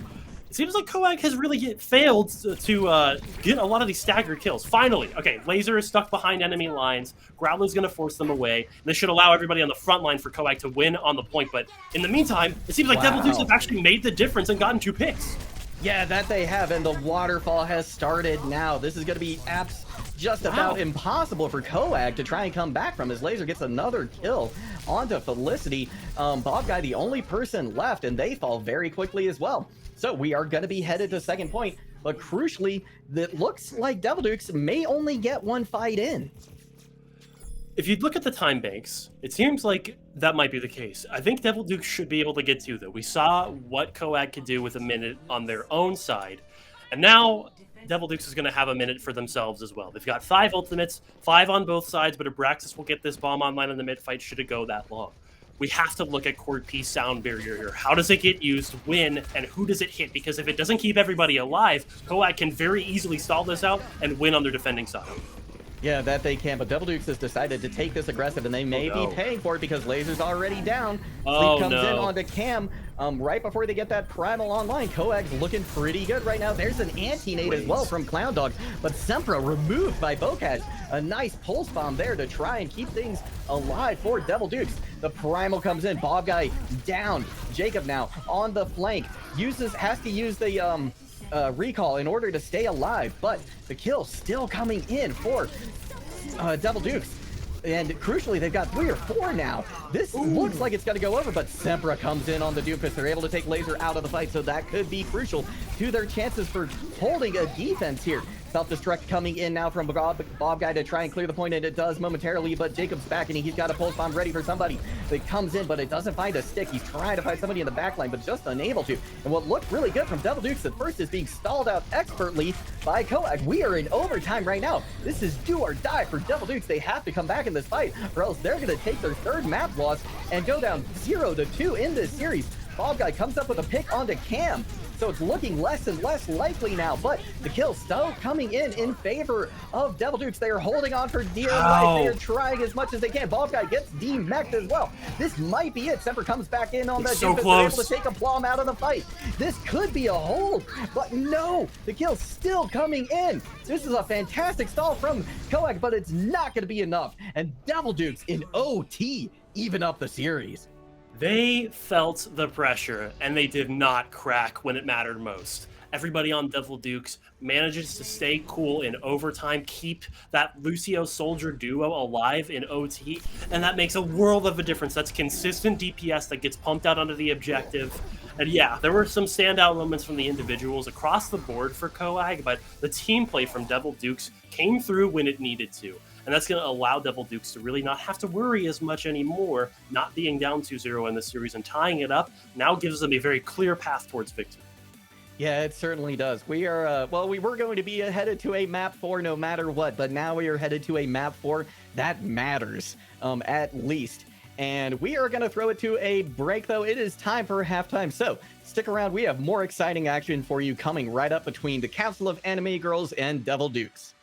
it seems like Koag has really failed to get a lot of these staggered kills. Finally, okay, Laser is stuck behind enemy lines. Growler's going to force them away. This should allow everybody on the front line for Koag to win on the point, but in the meantime, it seems like Devil Dukes have actually made the difference and gotten 2 picks. Yeah, that they have, and the waterfall has started now. This is going to be just about impossible for Koag to try and come back from. His Laser gets another kill onto Felicity. Bob Guy, the only person left, and they fall very quickly as well. So we are going to be headed to second point, but crucially, it looks like Devil Dukes may only get one fight in. If you look at the time banks, it seems like that might be the case. I think Devil Dukes should be able to get 2, though. We saw what Koag could do with a minute on their own side, and now Devil Dukes is going to have a minute for themselves as well. They've got 5 ultimates, 5 on both sides, but Abraxas will get this bomb online in the mid fight should it go that long. We have to look at Cord P's sound barrier here. How does it get used, when, and who does it hit? Because if it doesn't keep everybody alive, Koag can very easily stall this out and win on their defending side. Yeah, that they can, but Devil Dukes has decided to take this aggressive, and they may be paying for it because Laser's already down. Sleep comes in onto Cam right before they get that primal online. Koag's looking pretty good right now. There's an anti-nade as well from Clown Dog, but Sempra removed by Bokaj. A nice pulse bomb there to try and keep things alive for Devil Dukes. The primal comes in, Bob Guy down. Jacob now on the flank, has to use the recall in order to stay alive, but the kill still coming in for Devil Dukes. And crucially, they've got 3 or 4 now. This looks like it's going to go over, but Sempra comes in on the Doofus. They're able to take Laser out of the fight, so that could be crucial to their chances for holding a defense here. Self-destruct coming in now from Bob Guy to try and clear the point, and it does momentarily, but Jacob's back, and he's got a pulse bomb ready for somebody. It comes in, but it doesn't find a stick. He's trying to find somebody in the backline, but just unable to. And what looked really good from Devil Dukes at first is being stalled out expertly by Koag. We are in overtime right now. This is do or die for Devil Dukes. They have to come back in this fight, or else they're going to take their 3rd map loss and go down 0-2 in this series. Bob Guy comes up with a pick onto Cam. so it's looking less and less likely now, but the kill still coming in favor of Devil Dukes. They are holding on for dear life. They are trying as much as they can. Bald Guy gets demeched as well. This might be it. Semper comes back in on the so defense. close. They're able to take a Plum out of the fight. This could be a hold, but no, the kill's still coming in. This is a fantastic stall from Coag, but it's not going to be enough. And Devil Dukes in OT even up the series. They felt the pressure, and they did not crack when it mattered most. Everybody on Devil Dukes manages to stay cool in overtime, keep that Lucio Soldier duo alive in OT, and that makes a world of a difference. That's consistent DPS that gets pumped out onto the objective. And yeah, there were some standout moments from the individuals across the board for Coag, but the team play from Devil Dukes came through when it needed to. And that's going to allow Devil Dukes to really not have to worry as much anymore, not being down 2-0 in the series and tying it up now gives them a very clear path towards victory. Yeah, it certainly does. We are, well, we were going to be headed to a map 4 no matter what, but now we are headed to a map 4 that matters, at least. And we are going to throw it to a break, though. It is time for halftime, so stick around. We have more exciting action for you coming right up between the Council of Anime Girls and Devil Dukes.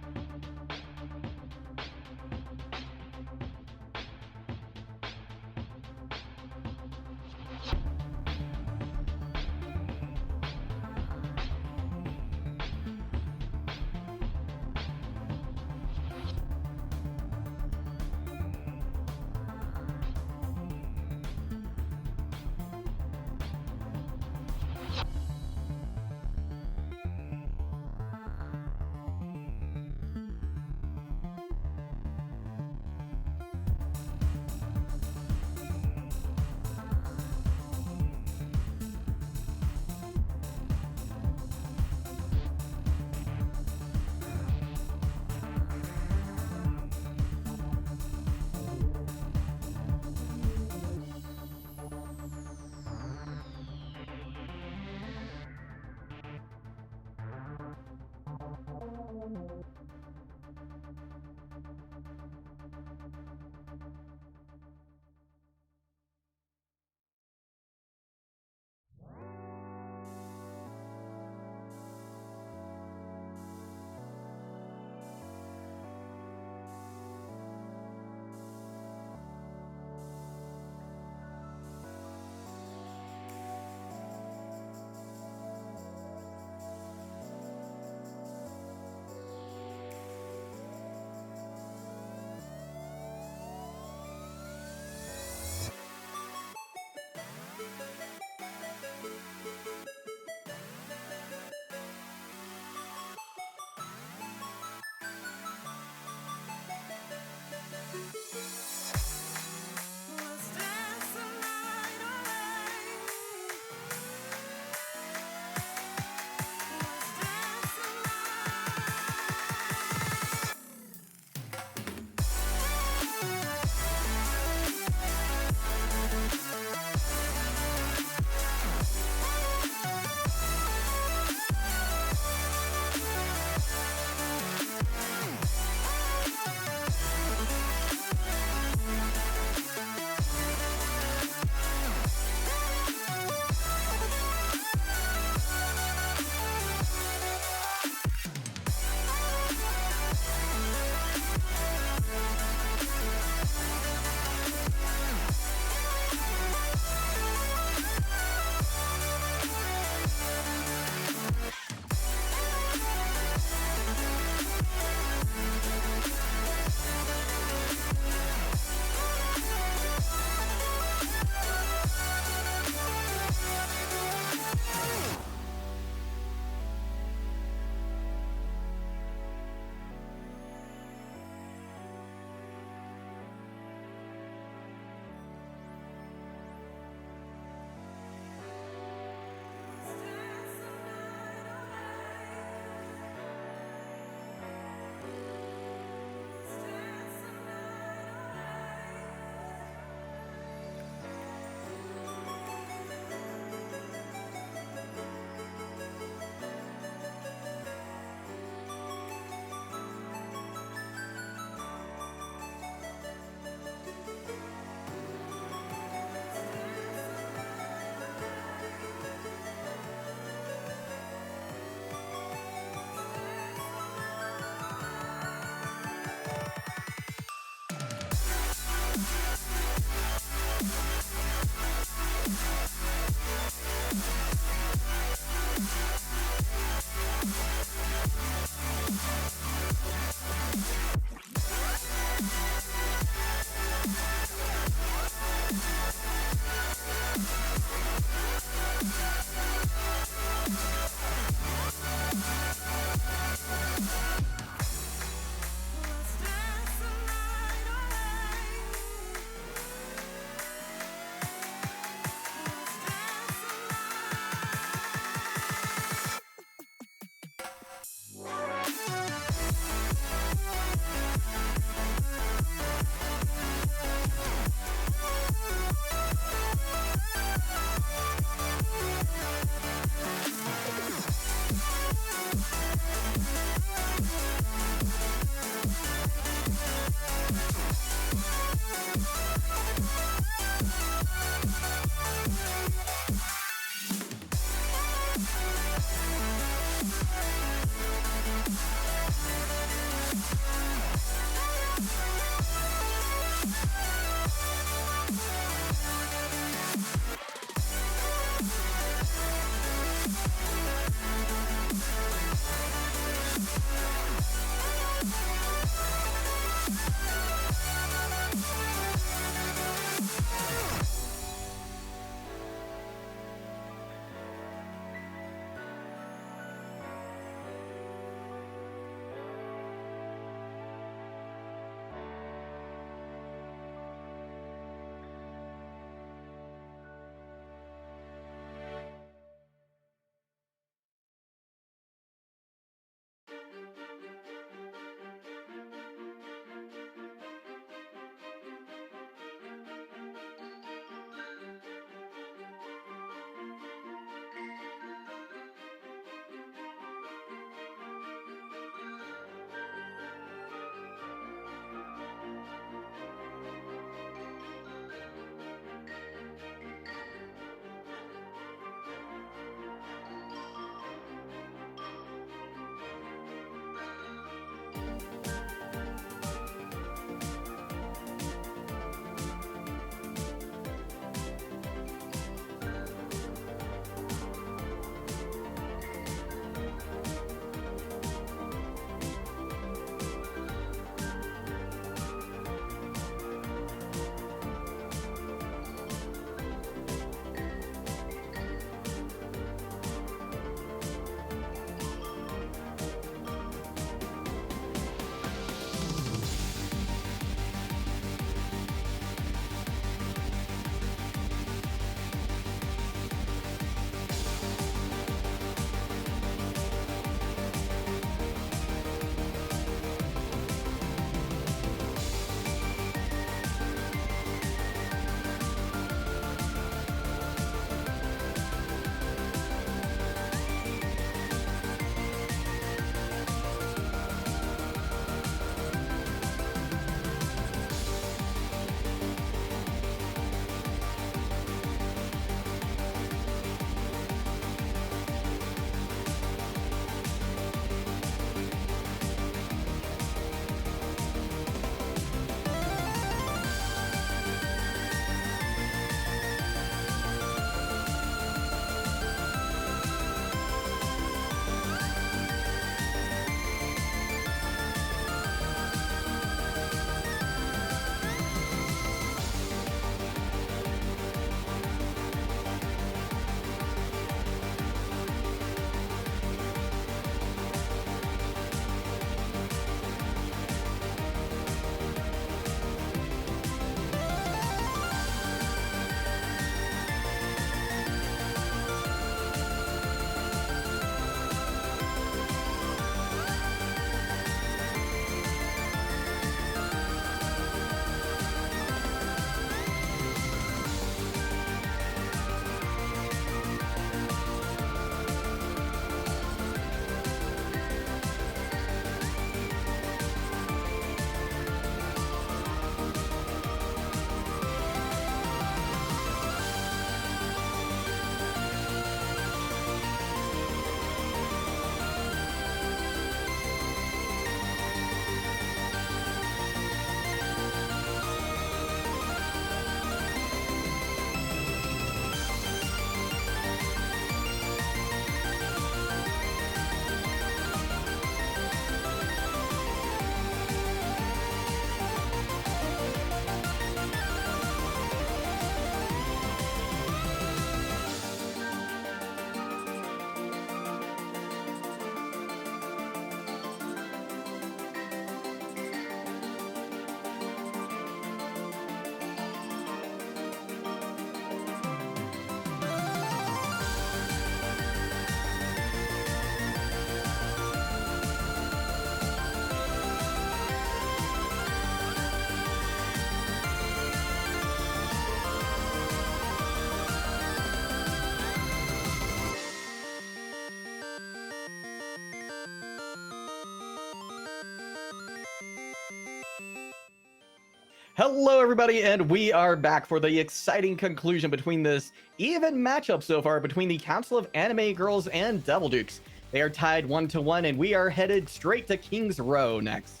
Hello, everybody, and we are back for the exciting conclusion between this even matchup so far between the Council of Anime Girls and Devil Dukes. They are tied 1-1, and we are headed straight to King's Row next.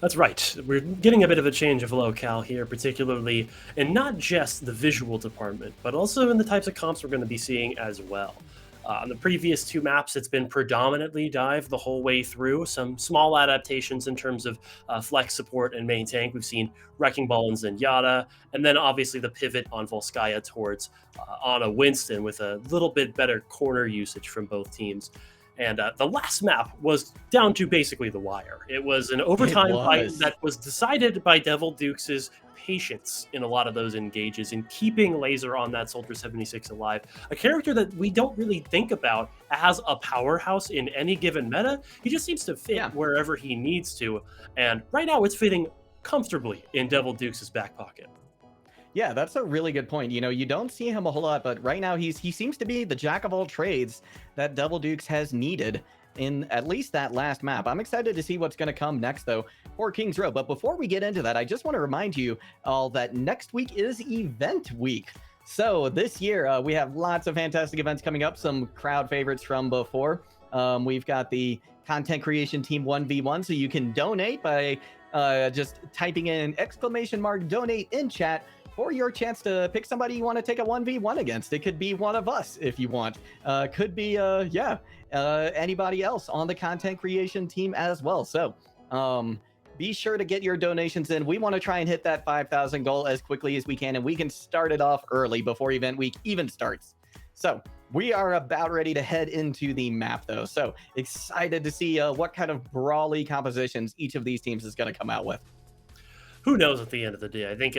That's right. We're getting a bit of a change of locale here, particularly in not just the visual department, but also in the types of comps we're going to be seeing as well. On the previous two maps, it's been predominantly dive the whole way through. Some small adaptations in terms of flex support and main tank. We've seen Wrecking Ball and Zenyatta, and then obviously the pivot on Volskaya towards Anna Winston with a little bit better corner usage from both teams. And the last map was down to basically the wire. It was an overtime fight that was decided by Devil Dukes' patience in a lot of those engages and keeping Laser on that Soldier 76 alive. A character that we don't really think about as a powerhouse in any given meta. He just seems to fit wherever he needs to. And right now it's fitting comfortably in Devil Dukes' back pocket. Yeah, that's a really good point. You know, you don't see him a whole lot, but right now he seems to be the jack of all trades that Devil Dukes has needed in at least that last map. I'm excited to see what's going to come next, though, for King's Row. But before we get into that, I just want to remind you all that next week is event week. So this year, we have lots of fantastic events coming up, some crowd favorites from before. We've got the Content Creation Team 1v1, so you can donate by just typing in !donate in chat for your chance to pick somebody you want to take a 1v1 against. It could be one of us if you want. Could be, anybody else on the content creation team as well. So be sure to get your donations in. We want to try and hit that 5,000 goal as quickly as we can, and we can start it off early before event week even starts. So we are about ready to head into the map, though. So excited to see what kind of brawly compositions each of these teams is going to come out with. Who knows at the end of the day? I think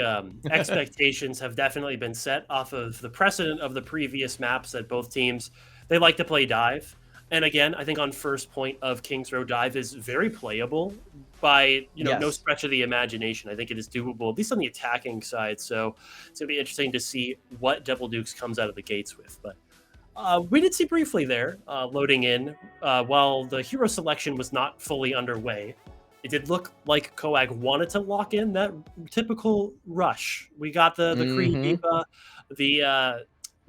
expectations have definitely been set off of the precedent of the previous maps that both teams, they like to play dive. And again, I think on first point of King's Row, dive is very playable by, no stretch of the imagination. I think it is doable, at least on the attacking side. So it's going to be interesting to see what Devil Dukes comes out of the gates with. But we did see briefly there, loading in, while the hero selection was not fully underway. It did look like Coag wanted to lock in that typical rush. We got the Kree Diva,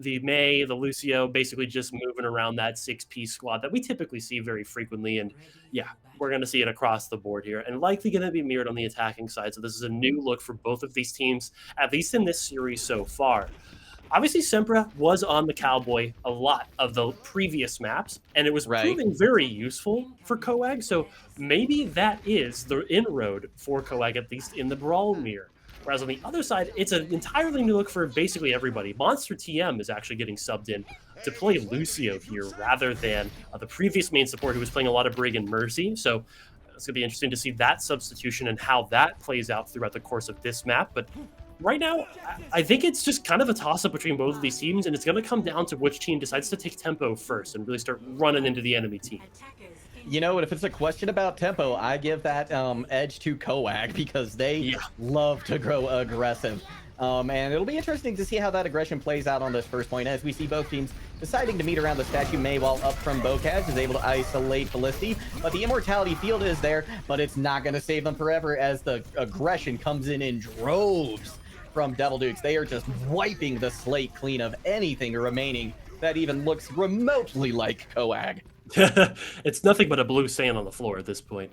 the Mei, the Lucio, basically just moving around that 6-piece squad that we typically see very frequently. And yeah, we're going to see it across the board here and likely going to be mirrored on the attacking side. So this is a new look for both of these teams, at least in this series so far. Obviously, Sempra was on the Cowboy a lot of the previous maps, and it was proving very useful for Coag. So maybe that is the inroad for Coag, at least in the Brawl Mirror. Whereas on the other side, it's an entirely new look for basically everybody. Monster TM is actually getting subbed in to play Lucio here rather than the previous main support who was playing a lot of Brig and Mercy. So it's going to be interesting to see that substitution and how that plays out throughout the course of this map. But right now, I think it's just kind of a toss-up between both of these teams, and it's going to come down to which team decides to take tempo first and really start running into the enemy team. You know, if it's a question about tempo, I give that edge to Coag because they love to grow aggressive. And it'll be interesting to see how that aggression plays out on this first point as we see both teams deciding to meet around the statue. Mei, while up from Bocage, is able to isolate Felicity, but the immortality field is there, but it's not going to save them forever as the aggression comes in droves from Devil Dukes. They are just wiping the slate clean of anything remaining that even looks remotely like Coag. It's nothing but a blue sand on the floor at this point.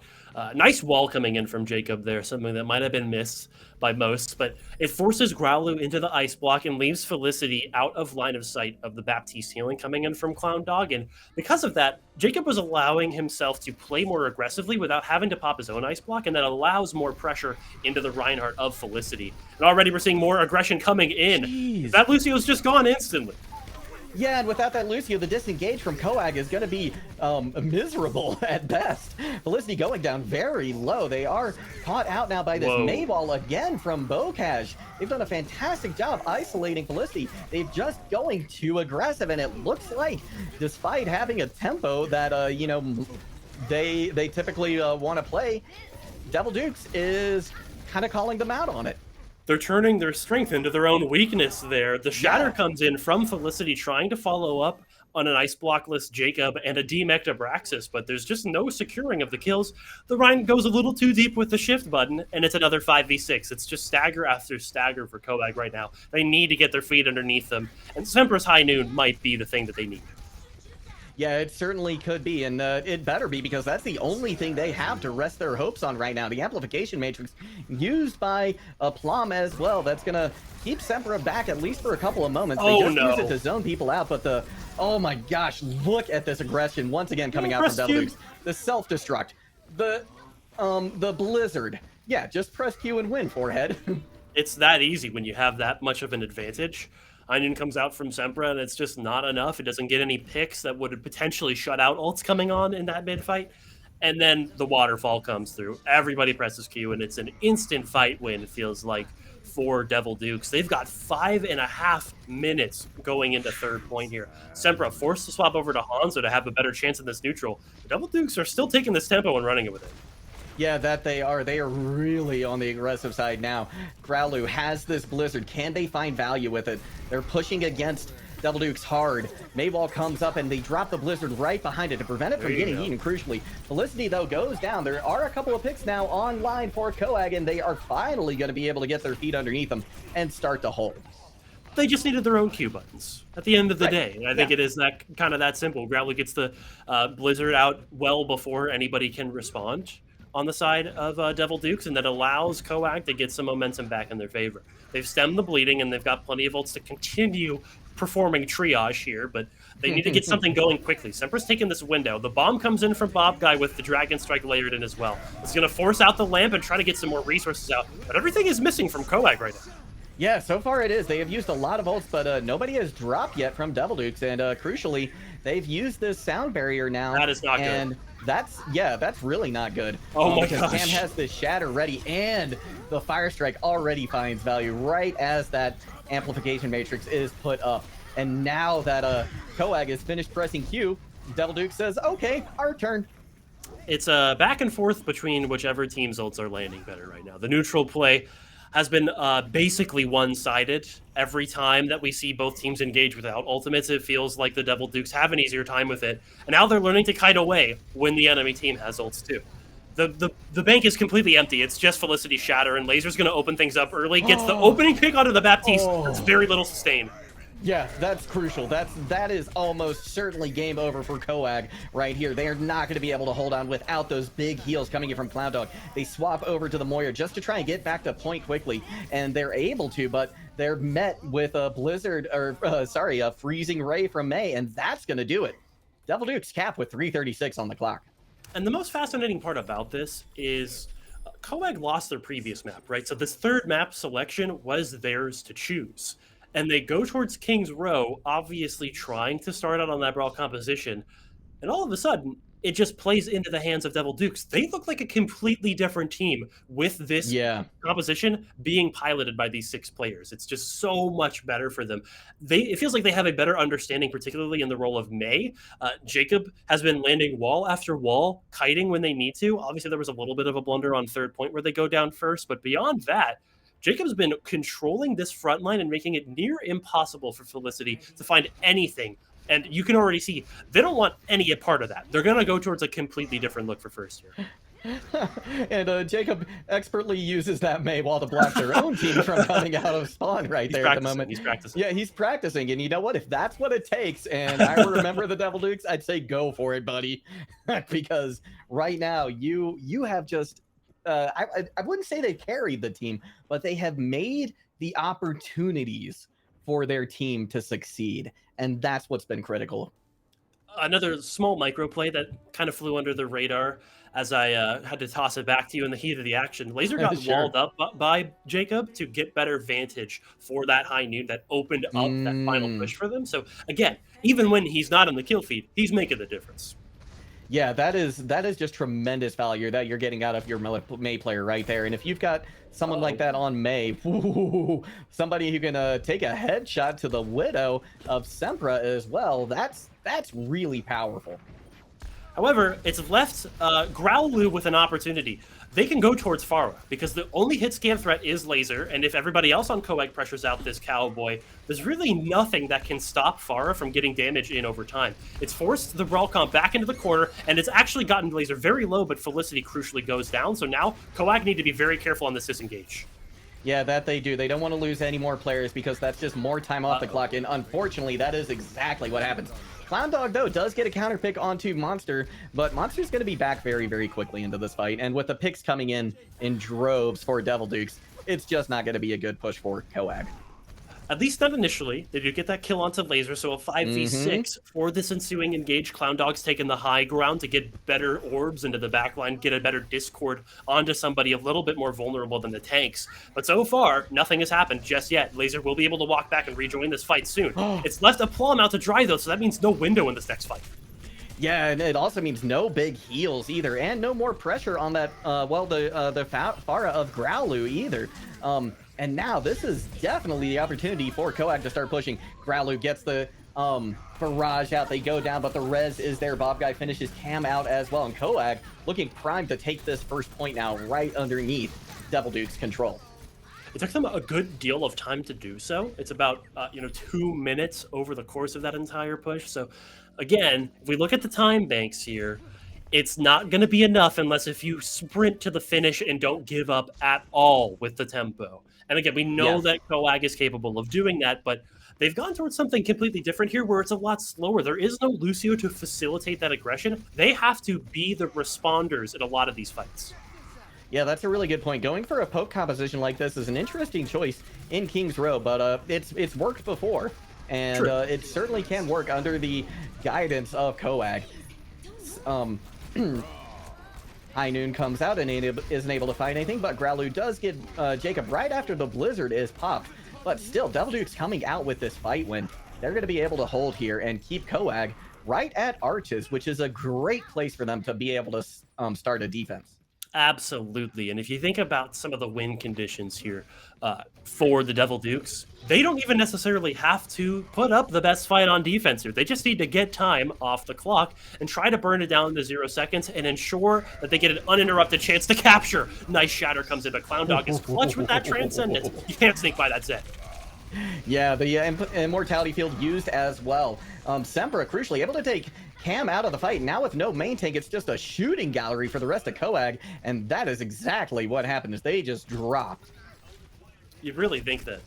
Nice wall coming in from Jacob there, something that might have been missed by most, but it forces Growlu into the ice block and leaves Felicity out of line of sight of the Baptiste healing coming in from Clown Dog. And because of that, Jacob was allowing himself to play more aggressively without having to pop his own ice block, and that allows more pressure into the Reinhardt of Felicity. And already we're seeing more aggression coming in. Jeez. That Lucio's just gone instantly. Yeah, and without that Lucio, the disengage from Coag is going to be miserable at best. Felicity going down very low. They are caught out now by this Mayball again from Bocage. They've done a fantastic job isolating Felicity. They've just going too aggressive, and it looks like, despite having a tempo that, they typically want to play, Devil Dukes is kind of calling them out on it. They're turning their strength into their own weakness there. The shatter comes in from Felicity trying to follow up on an ice blockless Jacob and a demech Abraxas, but there's just no securing of the kills. The Rhine goes a little too deep with the shift button, and it's another 5v6. It's just stagger after stagger for Koag right now. They need to get their feet underneath them, and Sempra's High Noon might be the thing that they need. Yeah, it certainly could be, and it better be, because that's the only thing they have to rest their hopes on right now. The amplification matrix used by Plum as well. That's going to keep Sempra back at least for a couple of moments. They just use it to zone people out, but oh my gosh, look at this aggression once again coming out from Devil Dukes. The self-destruct, the blizzard. Yeah, just press Q and win, forehead. It's that easy when you have that much of an advantage. Onion comes out from Sempra, and it's just not enough. It doesn't get any picks that would potentially shut out ults coming on in that mid fight. And then the waterfall comes through. Everybody presses Q, and it's an instant fight win, it feels like, for Devil Dukes. They've got 5.5 minutes going into third point here. Sempra forced to swap over to Hanzo to have a better chance in this neutral. The Devil Dukes are still taking this tempo and running it with it. Yeah, that they are. They are really on the aggressive side now. Growlu has this Blizzard. Can they find value with it? They're pushing against Devil Dukes hard. Maywall comes up and they drop the Blizzard right behind it to prevent it from getting eaten, crucially. Felicity, though, goes down. There are a couple of picks now online for Koag, and they are finally going to be able to get their feet underneath them and start to hold. They just needed their own Q buttons at the end of the day. And I think it is that kind of that simple. Growlu gets the Blizzard out well before anybody can respond on the side of Devil Dukes, and that allows Koag to get some momentum back in their favor. They've stemmed the bleeding, and they've got plenty of ults to continue performing triage here, but they need to get something going quickly. Sempra's taking this window. The bomb comes in from Bob Guy with the Dragon Strike layered in as well. It's going to force out the lamp and try to get some more resources out, but everything is missing from Koag right now. Yeah, so far it is. They have used a lot of ults, but nobody has dropped yet from Devil Dukes, and crucially, they've used this sound barrier now. That is not good. That's really not good. Oh my gosh. Cam has this shatter ready, and the Fire Strike already finds value right as that amplification matrix is put up. And now that Koag is finished pressing Q, Devil Duke says, okay, our turn. It's a back and forth between whichever team's ults are landing better right now. The neutral play has been basically one-sided. Every time that we see both teams engage without ultimates, it feels like the Devil Dukes have an easier time with it. And now they're learning to kite away when the enemy team has ults too. The bank is completely empty. It's just Felicity Shatter, and Laser's going to open things up early. Gets the opening pick onto the Baptiste. That's very little sustain. Yeah, that's crucial. That is almost certainly game over for Koag right here. They are not going to be able to hold on without those big heals coming in from Clown Dog. They swap over to the Moira just to try and get back to point quickly, and they're able to, but they're met with a blizzard, or a freezing ray from May, and that's going to do it. Devil Dukes cap with 3:36 on the clock. And the most fascinating part about this is Koag lost their previous map, right? So this third map selection was theirs to choose. And they go towards King's Row, obviously trying to start out on that brawl composition. And all of a sudden, it just plays into the hands of Devil Dukes. They look like a completely different team with this composition being piloted by these 6 players. It's just so much better for them. It feels like they have a better understanding, particularly in the role of May. Jacob has been landing wall after wall, kiting when they need to. Obviously, there was a little bit of a blunder on third point where they go down first. But beyond that, Jacob's been controlling this front line and making it near impossible for Felicity to find anything. And you can already see they don't want any part of that. They're going to go towards a completely different look for first here. And Jacob expertly uses that Maywall to block their own team from coming out of spawn right there at the moment. He's practicing. Yeah, he's practicing. And you know what? If that's what it takes, and I remember the Devil Dukes, I'd say go for it, buddy. Because right now, you have just... I wouldn't say they carried the team, but they have made the opportunities for their team to succeed. And that's what's been critical. Another small micro play that kind of flew under the radar as I had to toss it back to you in the heat of the action. Laser got walled up by Jacob to get better vantage for that high noon that opened up that final push for them. So again, even when he's not in the kill feed, he's making the difference. Yeah, that is just tremendous value that you're getting out of your May player right there. And if you've got someone like that on May, somebody who can take a headshot to the Widow of Sempra as well, that's really powerful. However, it's left Growloo with an opportunity. They can go towards Farah because the only hit scan threat is laser, and if everybody else on Coag pressures out this cowboy, there's really nothing that can stop Farah from getting damage in over time. It's forced the Brawl comp back into the corner, and it's actually gotten laser very low, but Felicity crucially goes down, so now Coag need to be very careful on this disengage. Yeah, that they do. They don't want to lose any more players because that's just more time off the clock, and unfortunately, that is exactly what happens. Clown Dog, though, does get a counter pick onto Monster, but Monster's going to be back very, very quickly into this fight, and with the picks coming in droves for Devil Dukes, it's just not going to be a good push for Coag. At least not initially. They do get that kill onto laser, so a 5v6 for this ensuing engage. Clown Dog's taking the high ground to get better orbs into the backline, get a better discord onto somebody a little bit more vulnerable than the tanks. But so far, nothing has happened just yet. Laser will be able to walk back and rejoin this fight soon. It's left a Plum out to dry, though, so that means no window in this next fight. Yeah, and it also means no big heals either, and no more pressure on that, the Farah of Growloo either. And now this is definitely the opportunity for Coag to start pushing. Growloo gets the barrage out. They go down, but the res is there. Bob Guy finishes Cam out as well. And Coag looking primed to take this first point now right underneath Devil Duke's control. It took them a good deal of time to do so. It's about 2 minutes over the course of that entire push. So again, if we look at the time banks here, it's not going to be enough unless if you sprint to the finish and don't give up at all with the tempo. And again, we know that Coag is capable of doing that, but they've gone towards something completely different here where it's a lot slower. There is no Lucio to facilitate that aggression. They have to be the responders in a lot of these fights. Yeah, that's a really good point. Going for a poke composition like this is an interesting choice in King's Row, but it's worked before, and it certainly can work under the guidance of Coag. High Noon comes out and isn't able to find anything, but Growloo does get Jacob right after the blizzard is popped. But still, Devil Duke's coming out with this fight when they're going to be able to hold here and keep Coag right at arches, which is a great place for them to be able to start a defense. Absolutely. And if you think about some of the win conditions here for the Devil Dukes, they don't even necessarily have to put up the best fight on defense here. They just need to get time off the clock and try to burn it down to 0 seconds and ensure that they get an uninterrupted chance to capture. Nice shatter comes in, but Clown Dog is clutch with that Transcendence. You can't sneak by that set. Yeah, the Immortality Field used as well. Sempra, crucially, able to take Cam out of the fight. Now with no main tank, it's just a shooting gallery for the rest of Coag, and that is exactly what happened, is they just dropped. You really think that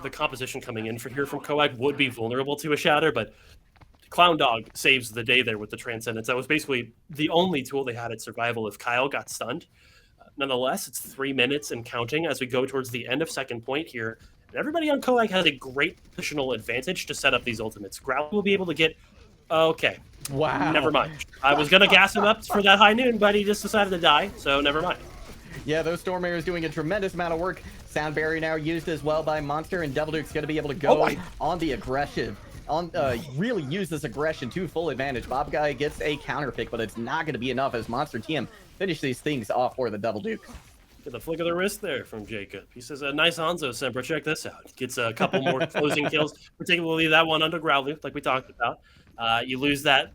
the composition coming in here from Coag would be vulnerable to a shatter, but Clown Dog saves the day there with the Transcendence. That was basically the only tool they had at survival if Kyle got stunned. Nonetheless, it's 3 minutes and counting as we go towards the end of second point here. And everybody on Coag has a great positional advantage to set up these ultimates. Growl will be able to get... Okay. Wow. Never mind. I was going to gas him up for that High Noon, but he just decided to die, so never mind. Yeah, those Storm Arrows doing a tremendous amount of work. Sound Barrier now used as well by Monster, and Devil Duke's going to be able to go on the aggressive. Really use this aggression to full advantage. Bob Guy gets a counter pick, but it's not going to be enough as Monster TM finish these things off for the Devil Duke. Get the flick of the wrist there from Jacob. He says, nice Hanzo, Sempra. Check this out. Gets a couple more closing kills, particularly that one under Growloo, like we talked about. You lose that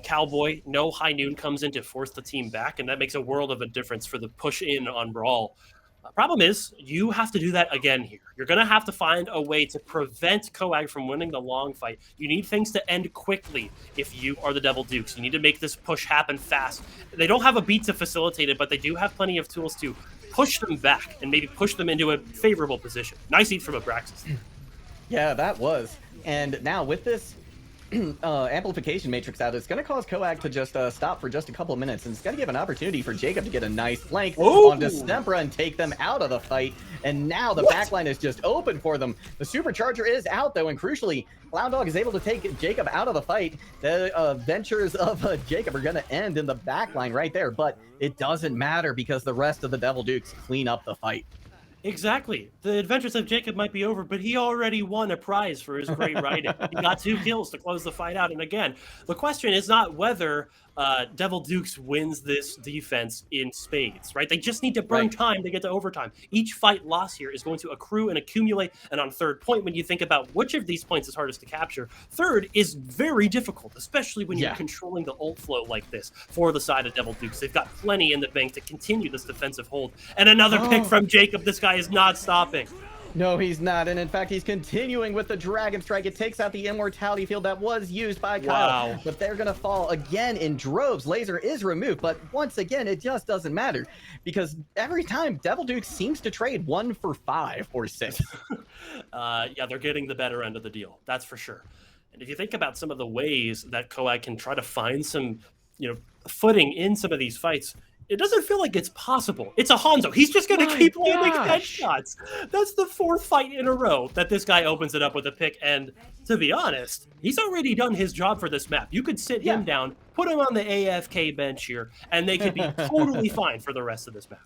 Cowboy. No High Noon comes in to force the team back, and that makes a world of a difference for the push in on Brawl. Problem is, you have to do that again here. You're going to have to find a way to prevent Coag from winning the long fight. You need things to end quickly if you are the Devil Dukes. You need to make this push happen fast. They don't have a beat to facilitate it, but they do have plenty of tools to push them back and maybe push them into a favorable position. Nice eat from Abraxas. Yeah, that was. And now with this amplification matrix out, it's going to cause Coag to just stop for just a couple of minutes, and it's going to give an opportunity for Jacob to get a nice flank onto Sempra and take them out of the fight. And now the backline is just open for them. The supercharger is out though, and crucially, Clown Dog is able to take Jacob out of the fight. The ventures of Jacob are going to end in the backline right there, but it doesn't matter because the rest of the Devil Dukes clean up the fight. Exactly. The adventures of Jacob might be over, but he already won a prize for his great writing. He got 2 kills to close the fight out. And again, the question is not whether Devil Dukes wins this defense in spades, right? They just need to burn time to get to overtime. Each fight loss here is going to accrue and accumulate. And on third point, when you think about which of these points is hardest to capture, third is very difficult, especially when you're controlling the ult flow like this for the side of Devil Dukes. They've got plenty in the bank to continue this defensive hold. And another pick from Jacob. This guy is not stopping. No, he's not. And in fact, he's continuing with the Dragon Strike. It takes out the Immortality Field that was used by Kyle. Wow. But they're going to fall again in droves. Laser is removed. But once again, it just doesn't matter. Because every time, Devil Duke seems to trade 1 for 5 or 6. Yeah, they're getting the better end of the deal. That's for sure. And if you think about some of the ways that Coag can try to find some, footing in some of these fights, it doesn't feel like it's possible. It's a Hanzo. He's just going to keep landing headshots. That's the 4th fight in a row that this guy opens it up with a pick. And to be honest, he's already done his job for this map. You could sit him down, put him on the AFK bench here, and they could be totally fine for the rest of this map.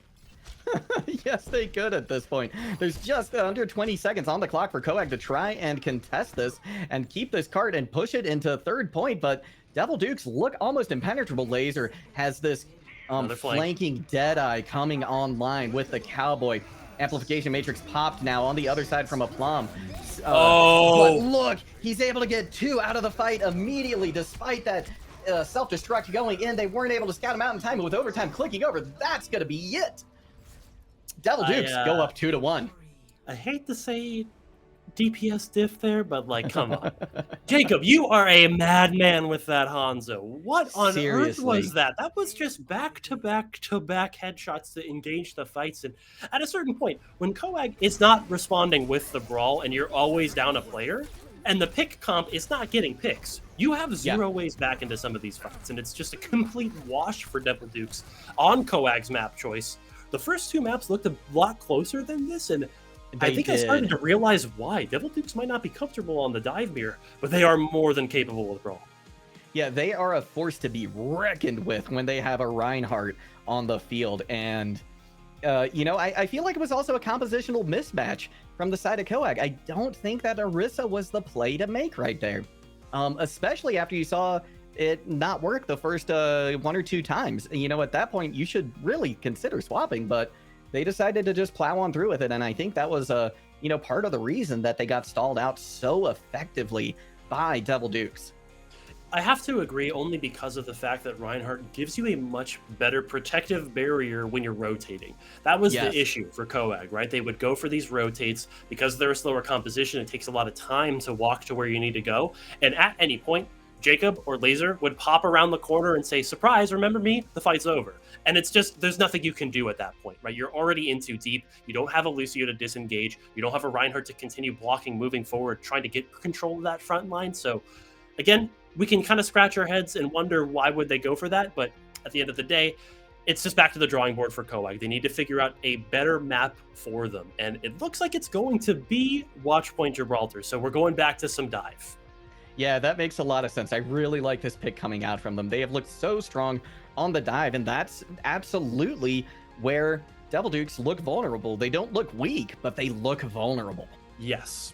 Yes, they could at this point. There's just under 20 seconds on the clock for Coag to try and contest this and keep this cart and push it into third point. But Devil Dukes look almost impenetrable. Laser has this flanking Deadeye coming online with the Cowboy. Amplification Matrix popped now on the other side from a Plum. But look, he's able to get 2 out of the fight immediately, despite that self-destruct going in. They weren't able to scout him out in time, but with overtime clicking over, that's going to be it. Devil Dukes go up 2-1. I hate to say DPS diff there, but come on. Jacob, you are a madman with that Hanzo. What on earth was that? That was just back-to-back-to-back headshots to engage the fights. And at a certain point, when Coag is not responding with the brawl and you're always down a player, and the pick comp is not getting picks, you have zero ways back into some of these fights. And it's just a complete wash for Devil Dukes on Coag's map choice. The first 2 maps looked a lot closer than this, and I think I started to realize why. Devil Dukes might not be comfortable on the dive mirror, but they are more than capable of brawl. Yeah, they are a force to be reckoned with when they have a Reinhardt on the field. And, I feel like it was also a compositional mismatch from the side of Coag. I don't think that Orisa was the play to make right there, especially after you saw it not work the first 1 or 2 times. At that point, you should really consider swapping, but they decided to just plow on through with it. And I think that was, part of the reason that they got stalled out so effectively by Devil Dukes. I have to agree, only because of the fact that Reinhardt gives you a much better protective barrier when you're rotating. That was the issue for Coag, right? They would go for these rotates because they're a slower composition. It takes a lot of time to walk to where you need to go. And at any point, Jacob or Laser would pop around the corner and say, surprise, remember me? The fight's over. And it's just, there's nothing you can do at that point, right? You're already in too deep. You don't have a Lucio to disengage. You don't have a Reinhardt to continue blocking, moving forward, trying to get control of that front line. So again, we can kind of scratch our heads and wonder why would they go for that. But at the end of the day, it's just back to the drawing board for Coag. They need to figure out a better map for them. And it looks like it's going to be Watchpoint Gibraltar. So we're going back to some dive. Yeah, that makes a lot of sense. I really like this pick coming out from them. They have looked so strong on the dive, and that's absolutely where Devil Dukes look vulnerable. They don't look weak, but they look vulnerable. Yes.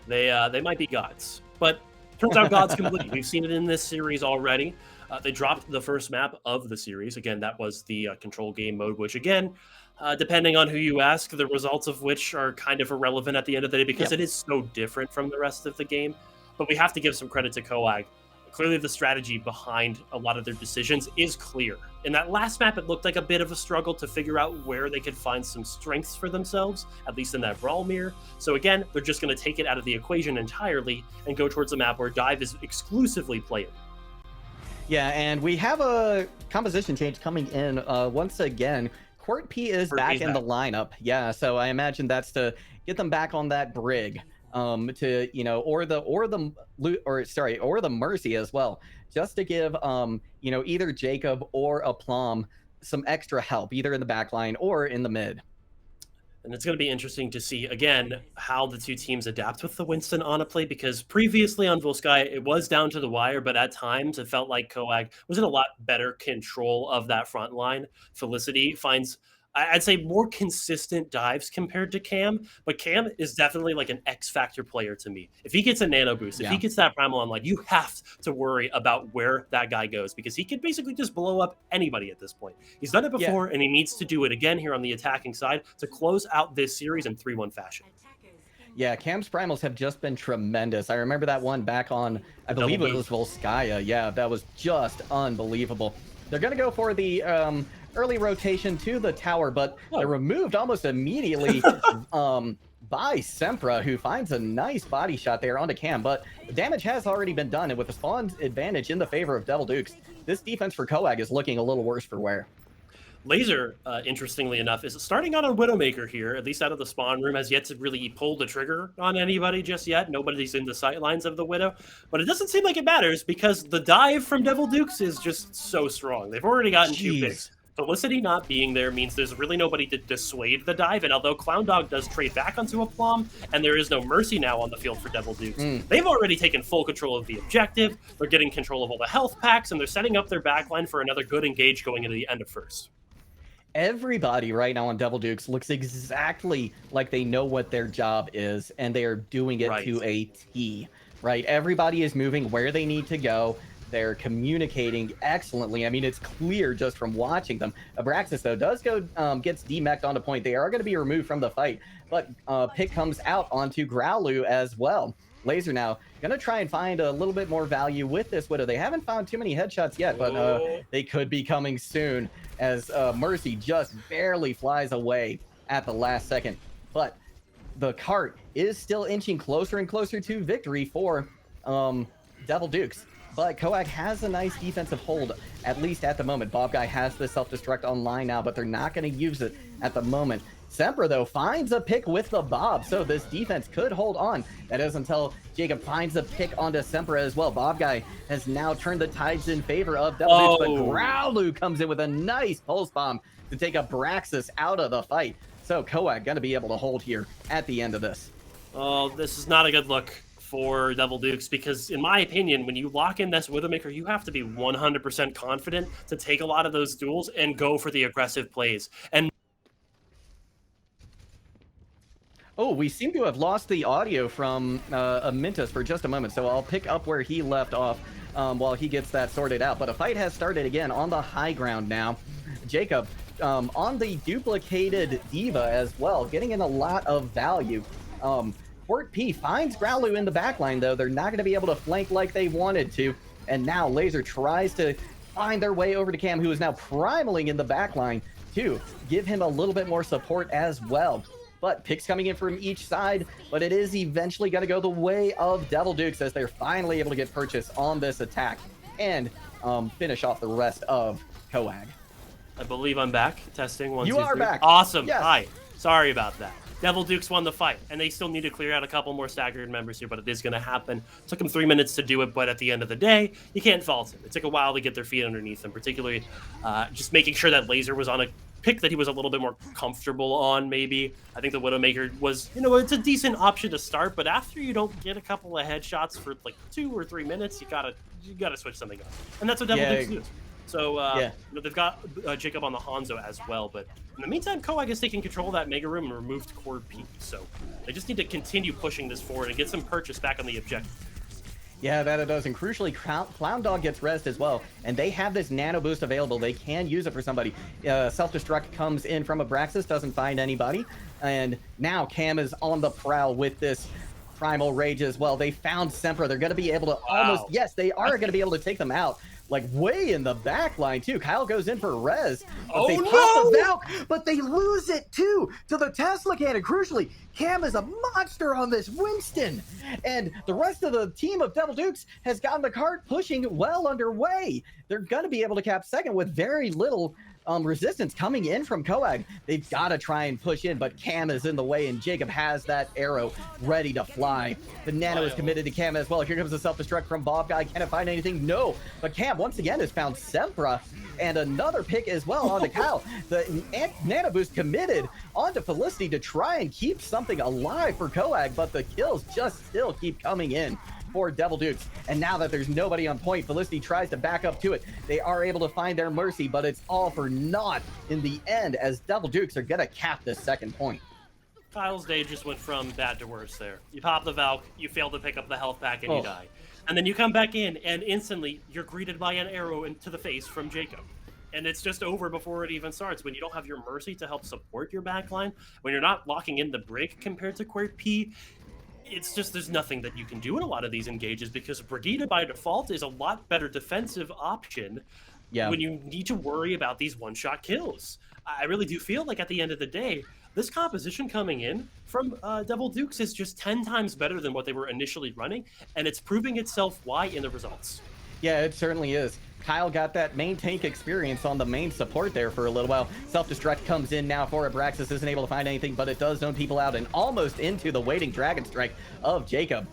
They might be gods, but turns out gods can bleed. We've seen it in this series already. They dropped the first map of the series. Again, that was the control game mode, which again, depending on who you ask, the results of which are kind of irrelevant at the end of the day because it is so different from the rest of the game. But we have to give some credit to Coag. Clearly, the strategy behind a lot of their decisions is clear. In that last map, it looked like a bit of a struggle to figure out where they could find some strengths for themselves, at least in that brawl mirror. So again, they're just going to take it out of the equation entirely and go towards a map where dive is exclusively playable. Yeah, and we have a composition change coming in once again. Court P is back in the lineup. Yeah, so I imagine that's to get them back on that brig. Or the Mercy as well, just to give either Jacob or a Plum some extra help, either in the back line or in the mid. And it's going to be interesting to see, again, how the two teams adapt with the Winston on a play, because previously on Volsky, it was down to the wire, but at times it felt like Coag was in a lot better control of that front line. Felicity finds I'd say more consistent dives compared to Cam, but Cam is definitely like an X factor player to me. If he gets a nano boost, if he gets that primal online, you have to worry about where that guy goes because he can basically just blow up anybody at this point. He's done it before, and he needs to do it again here on the attacking side to close out this series in 3-1 fashion. Yeah, Cam's primals have just been tremendous. I remember that one back on, I believe it was Volskaya. Yeah, that was just unbelievable. They're going to go for the early rotation to the tower, but they're removed almost immediately by Sempra, who finds a nice body shot there onto Cam. But the damage has already been done, and with the spawn advantage in the favor of Devil Dukes, this defense for Coag is looking a little worse for wear. Laser, interestingly enough, is starting on a Widowmaker here, at least out of the spawn room, has yet to really pull the trigger on anybody just yet. Nobody's in the sight lines of the Widow. But it doesn't seem like it matters because the dive from Devil Dukes is just so strong. They've already gotten 2 picks. Felicity not being there means there's really nobody to dissuade the dive, and although Clown Dog does trade back onto a Plum, and there is no Mercy now on the field for Devil Dukes, they've already taken full control of the objective, they're getting control of all the health packs, and they're setting up their backline for another good engage going into the end of first. Everybody right now on Devil Dukes looks exactly like they know what their job is, and they are doing it to a T, right? Everybody is moving where they need to go. They're communicating excellently. I mean, it's clear just from watching them. Abraxas, though, does go, gets demeched onto point. They are going to be removed from the fight, but pick comes out onto Growlu as well. Laser now going to try and find a little bit more value with this Widow. They haven't found too many headshots yet, but they could be coming soon as Mercy just barely flies away at the last second. But the cart is still inching closer and closer to victory for Devil Dukes. But Coag has a nice defensive hold, at least at the moment. Bob Guy has the self-destruct online now, but they're not going to use it at the moment. Sempra, though, finds a pick with the Bob, so this defense could hold on. That is until Jacob finds a pick onto Sempra as well. Bob Guy has now turned the tides in favor of Devil Dukes, but Growlu comes in with a nice pulse bomb to take Abraxas out of the fight. So Coag going to be able to hold here at the end of this. Oh, this is not a good look for Devil Dukes because, in my opinion, when you lock in this Widowmaker, you have to be 100% confident to take a lot of those duels and go for the aggressive plays. And oh, we seem to have lost the audio from Amintus for just a moment, so I'll pick up where he left off while he gets that sorted out. But a fight has started again on the high ground now. Jacob on the duplicated Diva as well, getting in a lot of value. Port P finds Growlu in the backline, though. They're not going to be able to flank like they wanted to. And now Laser tries to find their way over to Cam, who is now primaling in the backline to give him a little bit more support as well. But picks coming in from each side, but it is eventually going to go the way of Devil Dukes as they're finally able to get purchase on this attack and finish off the rest of Coag. I believe I'm back. Testing 1, 2, 3. You are back. Awesome. Yes. Hi. Sorry about that. Devil Dukes won the fight, and they still need to clear out a couple more staggered members here, but it is going to happen. It took them 3 minutes to do it, but at the end of the day, you can't fault it. It took a while to get their feet underneath them, particularly just making sure that Laser was on a pick that he was a little bit more comfortable on, maybe. I think the Widowmaker was, it's a decent option to start, but after you don't get a couple of headshots for like 2 or 3 minutes, you gotta switch something up. And that's what Devil Dukes do. So they've got Jacob on the Hanzo as well, but in the meantime, Coag is taking control of that Mega Room and removed Core P. So they just need to continue pushing this forward and get some purchase back on the objective. Yeah, that it does. And crucially, Clown Dog gets rest as well. And they have this nano boost available. They can use it for somebody. Self-destruct comes in from Abraxas, doesn't find anybody. And now Cam is on the prowl with this Primal Rage as well. They found Sempra. They're going to be able to they are going to be able to take them out. Like way in the back line too. Kyle goes in for res, but they pop the Valk, but they lose it too to the Tesla cannon. Crucially, Cam is a monster on this Winston, and the rest of the team of Devil Dukes has gotten the cart pushing well underway. They're gonna be able to cap second with very little resistance coming in from Coag. They've got to try and push in, but Cam is in the way, and Jacob has that arrow ready to fly. The nano is committed to Cam as well. Here comes a self-destruct from Bob Guy. Can it find anything? No. But Cam, once again, has found Sempra, and another pick as well onto Kyle. The nano boost committed onto Felicity to try and keep something alive for Coag, but the kills just still keep coming in for Devil Dukes. And now that there's nobody on point, Felicity tries to back up to it. They are able to find their mercy, but it's all for naught in the end as Devil Dukes are going to cap this second point. Kyle's day just went from bad to worse there. You pop the Valk, you fail to pick up the health pack, and you die. And then you come back in, and instantly you're greeted by an arrow into the face from Jacob. And it's just over before it even starts. When you don't have your mercy to help support your backline, when you're not locking in the break compared to Quart P, it's just there's nothing that you can do in a lot of these engages because Brigitte by default is a lot better defensive option when you need to worry about these one-shot kills. I really do feel like at the end of the day, this composition coming in from Devil Dukes is just 10 times better than what they were initially running, and it's proving itself why in the results. Yeah, it certainly is. Kyle got that main tank experience on the main support there for a little while. Self-destruct comes in now for Abraxas, isn't able to find anything, but it does zone people out and almost into the waiting Dragon Strike of Jacob.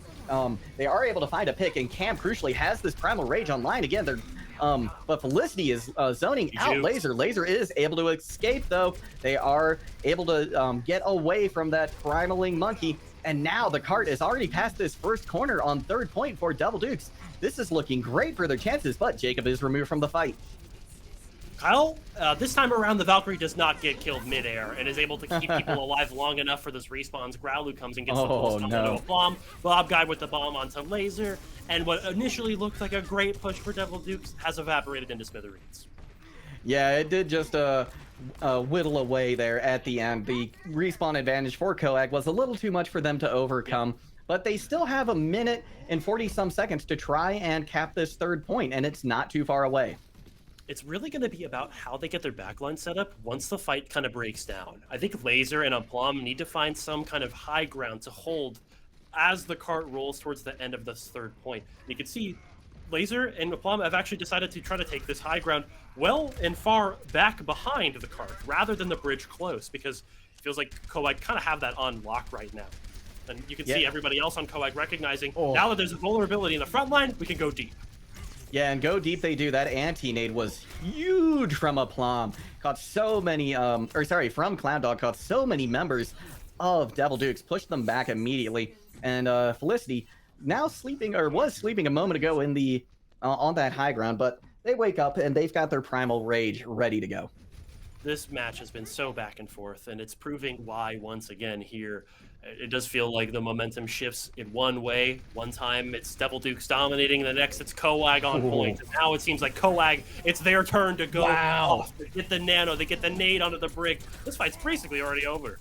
They are able to find a pick, and Cam crucially has this Primal Rage online again. But Felicity is zoning out Laser. Laser is able to escape, though. They are able to get away from that Primaling Monkey, and now the cart is already past this first corner on third point for Devil Dukes. This is looking great for their chances, but Jacob is removed from the fight. Kyle, this time around, the Valkyrie does not get killed midair and is able to keep people alive long enough for those respawns. Growlu comes and gets the pulse onto a bomb. Bob Guy with the bomb onto Laser. And what initially looked like a great push for Devil Dukes has evaporated into smithereens. Yeah, it did just whittle away there at the end. The respawn advantage for Coag was a little too much for them to overcome. But they still have a minute and 40-some seconds to try and cap this third point, and it's not too far away. It's really going to be about how they get their backline set up once the fight kind of breaks down. I think Laser and Aplum need to find some kind of high ground to hold as the cart rolls towards the end of this third point. You can see Laser and Aplum have actually decided to try to take this high ground well and far back behind the cart rather than the bridge close, because it feels like Coag kind of have that on lock right now. And you can see everybody else on Coag recognizing, now that there's a vulnerability in the front line, we can go deep. Yeah, and go deep they do. That anti-nade was huge from Aplum. Caught so many, from Clown Dog, caught so many members of Devil Dukes, pushed them back immediately. And Felicity now sleeping, or was sleeping a moment ago in the on that high ground, but they wake up and they've got their Primal Rage ready to go. This match has been so back and forth, and it's proving why, once again, here, it does feel like the momentum shifts in one way. One time, it's Devil Dukes dominating, the next, it's Coag on point. And now it seems like Coag, it's their turn to go off. They get the nano, they get the nade onto the brick. This fight's basically already over.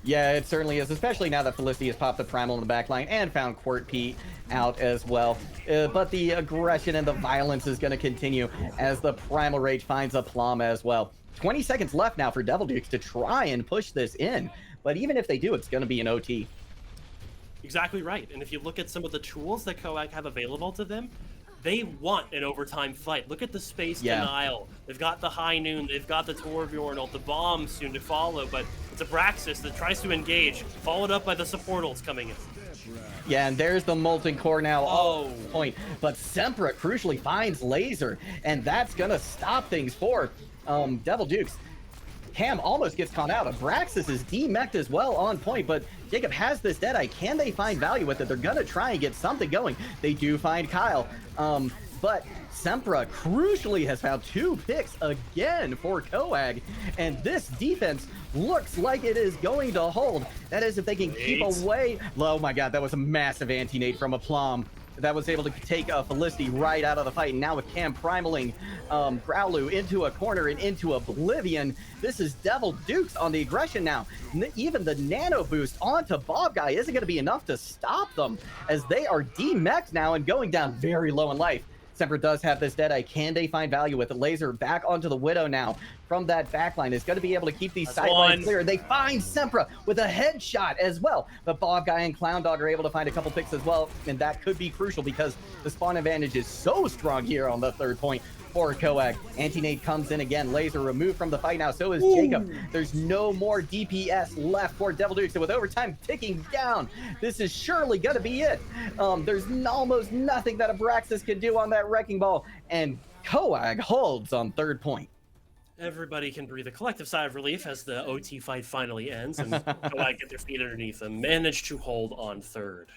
Yeah, it certainly is, especially now that Felicity has popped the Primal in the backline and found Quart P out as well. But the aggression and the violence is going to continue as the Primal Rage finds Aplum as well. 20 seconds left now for Devil Dukes to try and push this in. But even if they do, it's going to be an OT. Exactly right. And if you look at some of the tools that Coag have available to them, they want an overtime fight. Look at the space denial. They've got the High Noon. They've got the Torbjorn ult, the bomb soon to follow. But it's Abraxas that tries to engage, followed up by the support ults coming in. Yeah, and there's the Molten Core now. Point. But Sempra crucially finds Laser, and that's going to stop things for Devil Dukes. Cam almost gets caught out. Abraxas is demeched as well on point, but Jacob has this Deadeye. Can they find value with it? They're going to try and get something going. They do find Kyle, but Sempra crucially has found 2 picks again for Coag, and this defense looks like it is going to hold. That is, if they can keep away. Oh my god, that was a massive anti-nade from Aplum. That was able to take Felicity right out of the fight. And now with Cam primaling Growlu into a corner and into oblivion, this is Devil Dukes on the aggression now. Even the nano boost onto Bob Guy isn't going to be enough to stop them, as they are demeched now and going down very low in life. Semper does have this Deadeye. Can they find value with it? Laser back onto the Widow now from that backline is going to be able to keep these sidelines clear. They find Sempra with a headshot as well. But Bob Guy and Clown Dog are able to find a couple picks as well, and that could be crucial because the spawn advantage is so strong here on the third point for Coag. Anti-nade comes in again. Laser removed from the fight now. So is Jacob. There's no more DPS left for Devil Dukes. So with overtime ticking down, this is surely going to be it. There's almost nothing that Abraxas can do on that Wrecking Ball. And Coag holds on third point. Everybody can breathe a collective sigh of relief as the OT fight finally ends and Coag get their feet underneath them. Manage to hold on third.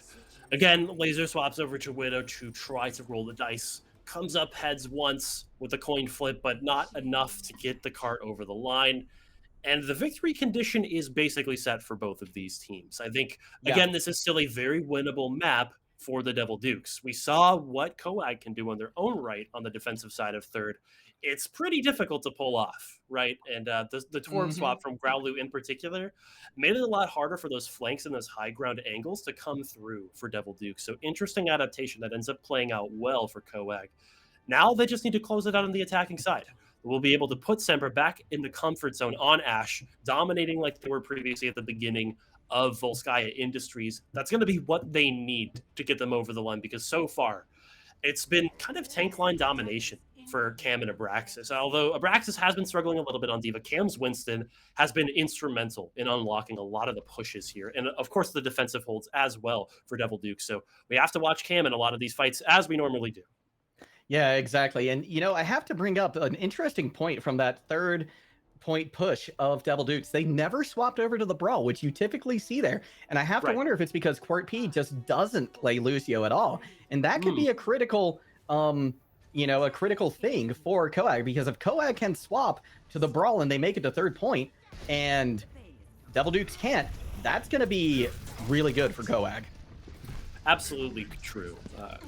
Again, Laser swaps over to Widow to try to roll the dice. Comes up heads once with a coin flip, but not enough to get the cart over the line. And the victory condition is basically set for both of these teams. I think, Yeah. again, this is still a very winnable map for the Devil Dukes. We saw what Coag can do on their own right on the defensive side of third. It's pretty difficult to pull off, right? And the Torb swap from Growlu in particular made it a lot harder for those flanks and those high ground angles to come through for Devil Dukes. So interesting adaptation that ends up playing out well for Coag. Now they just need to close it out on the attacking side. We'll be able to put Sempra back in the comfort zone on Ashe, dominating like they were previously at the beginning of Volskaya Industries. That's going to be what they need to get them over the line, because so far it's been kind of tank line domination for Cam and Abraxas. Although Abraxas has been struggling a little bit on Diva, Cam's Winston has been instrumental in unlocking a lot of the pushes here. And of course, the defensive holds as well for Devil Duke. So we have to watch Cam in a lot of these fights, as we normally do. Yeah, exactly. And, you know, I have to bring up an interesting point from that third point push of Devil Dukes. They never swapped over to the Brawl, which you typically see there. And I have to wonder if it's because Quart P just doesn't play Lucio at all. And that could be a critical, you know, a critical thing for Coag, because if Coag can swap to the Brawl and they make it to third point and Devil Dukes can't, that's going to be really good for Coag. Absolutely true.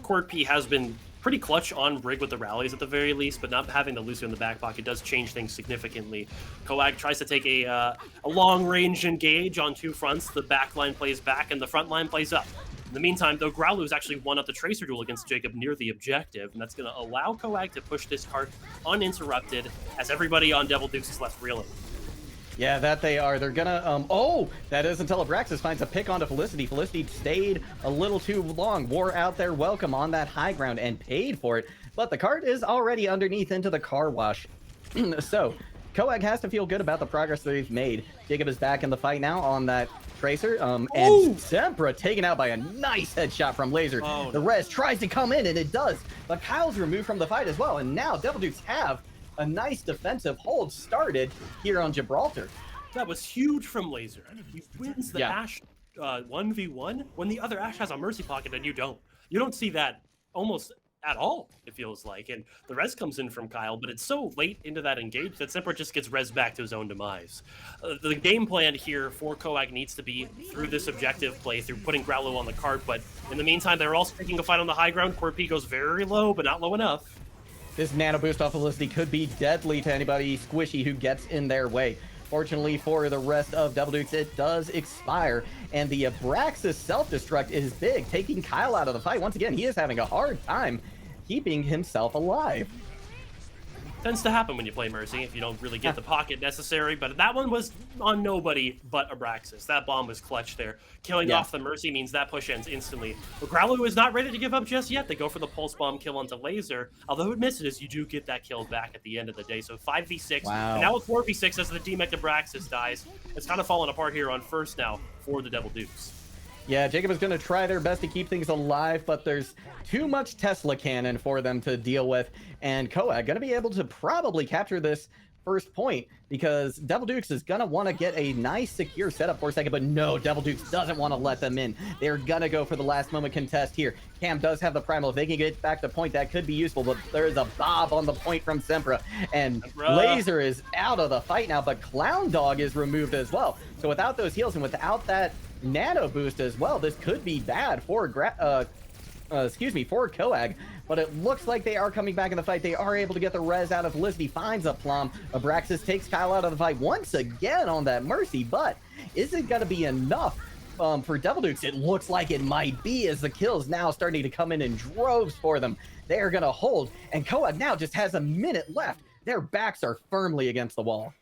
Quart P has been pretty clutch on Brig with the rallies at the very least, but not having the Lucio in the back pocket does change things significantly. Coag tries to take a long-range engage on two fronts. The back line plays back and the front line plays up. In the meantime, though, Growlu's actually won up the Tracer duel against Jacob near the objective, and that's going to allow Coag to push this cart uninterrupted as everybody on Devil Dukes is left reeling. Yeah, that they are. They're gonna, oh, that is until Abraxas finds a pick onto Felicity. Felicity stayed a little too long, wore out their welcome on that high ground and paid for it. But the cart is already underneath into the car wash. So, Coag has to feel good about the progress they've made. Jacob is back in the fight now on that Tracer, and Sempra taken out by a nice headshot from Laser. The Res tries to come in, and it does, but Kyle's removed from the fight as well, and now Devil Dukes have a nice defensive hold started here on Gibraltar. That was huge from Laser. He wins the Ashe 1v1 when the other Ashe has a Mercy Pocket and you don't. You don't see that almost at all, it feels like. And the res comes in from Kyle, but it's so late into that engage that Sempra just gets res back to his own demise. The game plan here for Coag needs to be through this objective play, through putting Growlu on the cart, but in the meantime, they're also taking a fight on the high ground. Quart P goes very low, but not low enough. This nano boost off Felicity could be deadly to anybody squishy who gets in their way. Fortunately for the rest of Devil Dukes, it does expire, and the Abraxas self-destruct is big, taking Kyle out of the fight. Once again, he is having a hard time keeping himself alive. Tends to happen when you play Mercy if you don't really get the pocket necessary, but that one was on nobody but Abraxas. That bomb was clutch there. Killing off the Mercy means that push ends instantly. But Growlu is not ready to give up just yet. They go for the pulse bomb kill onto Laser. Although it misses, you do get that kill back at the end of the day. So 5v6, and now with 4v6 as the DMEC Abraxas dies. It's kind of falling apart here on first now for the Devil Dukes. Yeah, Jacob is going to try their best to keep things alive, but there's too much Tesla cannon for them to deal with. And Coag going to be able to probably capture this first point, because Devil Dukes is going to want to get a nice secure setup for a second, but no, Devil Dukes doesn't want to let them in. They're going to go for the last moment contest here. Cam does have the primal. If they can get back the point, that could be useful, but there's a bob on the point from Sempra, and Laser is out of the fight now, but Clown Dog is removed as well. So without those heals and without that nano boost as well, this could be bad for for Coag, but it looks like they are coming back in the fight. They are able to get the res out of Felicity, finds a plum. Abraxas takes Kyle out of the fight once again on that Mercy, but is it going to be enough for Devil Dukes? It looks like it might be, as the kills now starting to come in droves for them. They are going to hold, and Coag now just has a minute left. Their backs are firmly against the wall.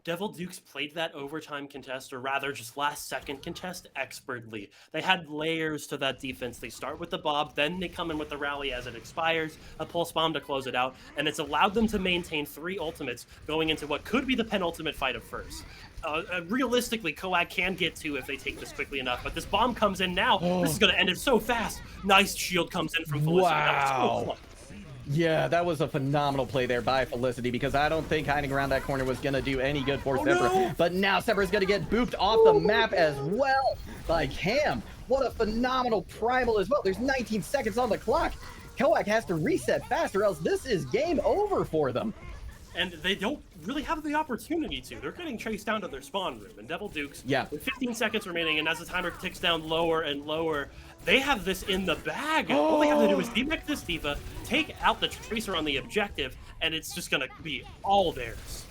Devil Dukes played that overtime contest, or rather just last second contest, expertly. They had layers to that defense. They start with the Bob, then they come in with the rally as it expires, a pulse bomb to close it out, and it's allowed them to maintain 3 ultimates going into what could be the penultimate fight of first. Realistically, Coag can get 2 if they take this quickly enough, but this bomb comes in now. This is going to end it so fast. Nice shield comes in from Felicity. Wow. Yeah, that was a phenomenal play there by Felicity, because I don't think hiding around that corner was going to do any good for Semper. No. But now Semper is going to get booped off the map as well by Cam. What a phenomenal primal as well. There's 19 seconds on the clock. Koak has to reset fast, or else this is game over for them. And they don't really have the opportunity to. They're getting chased down to their spawn room. And Devil Dukes, with 15 seconds remaining, and as the timer ticks down lower and lower, they have this in the bag. All they have to do is demech this D.Va, take out the Tracer on the objective, and it's just going to be all theirs.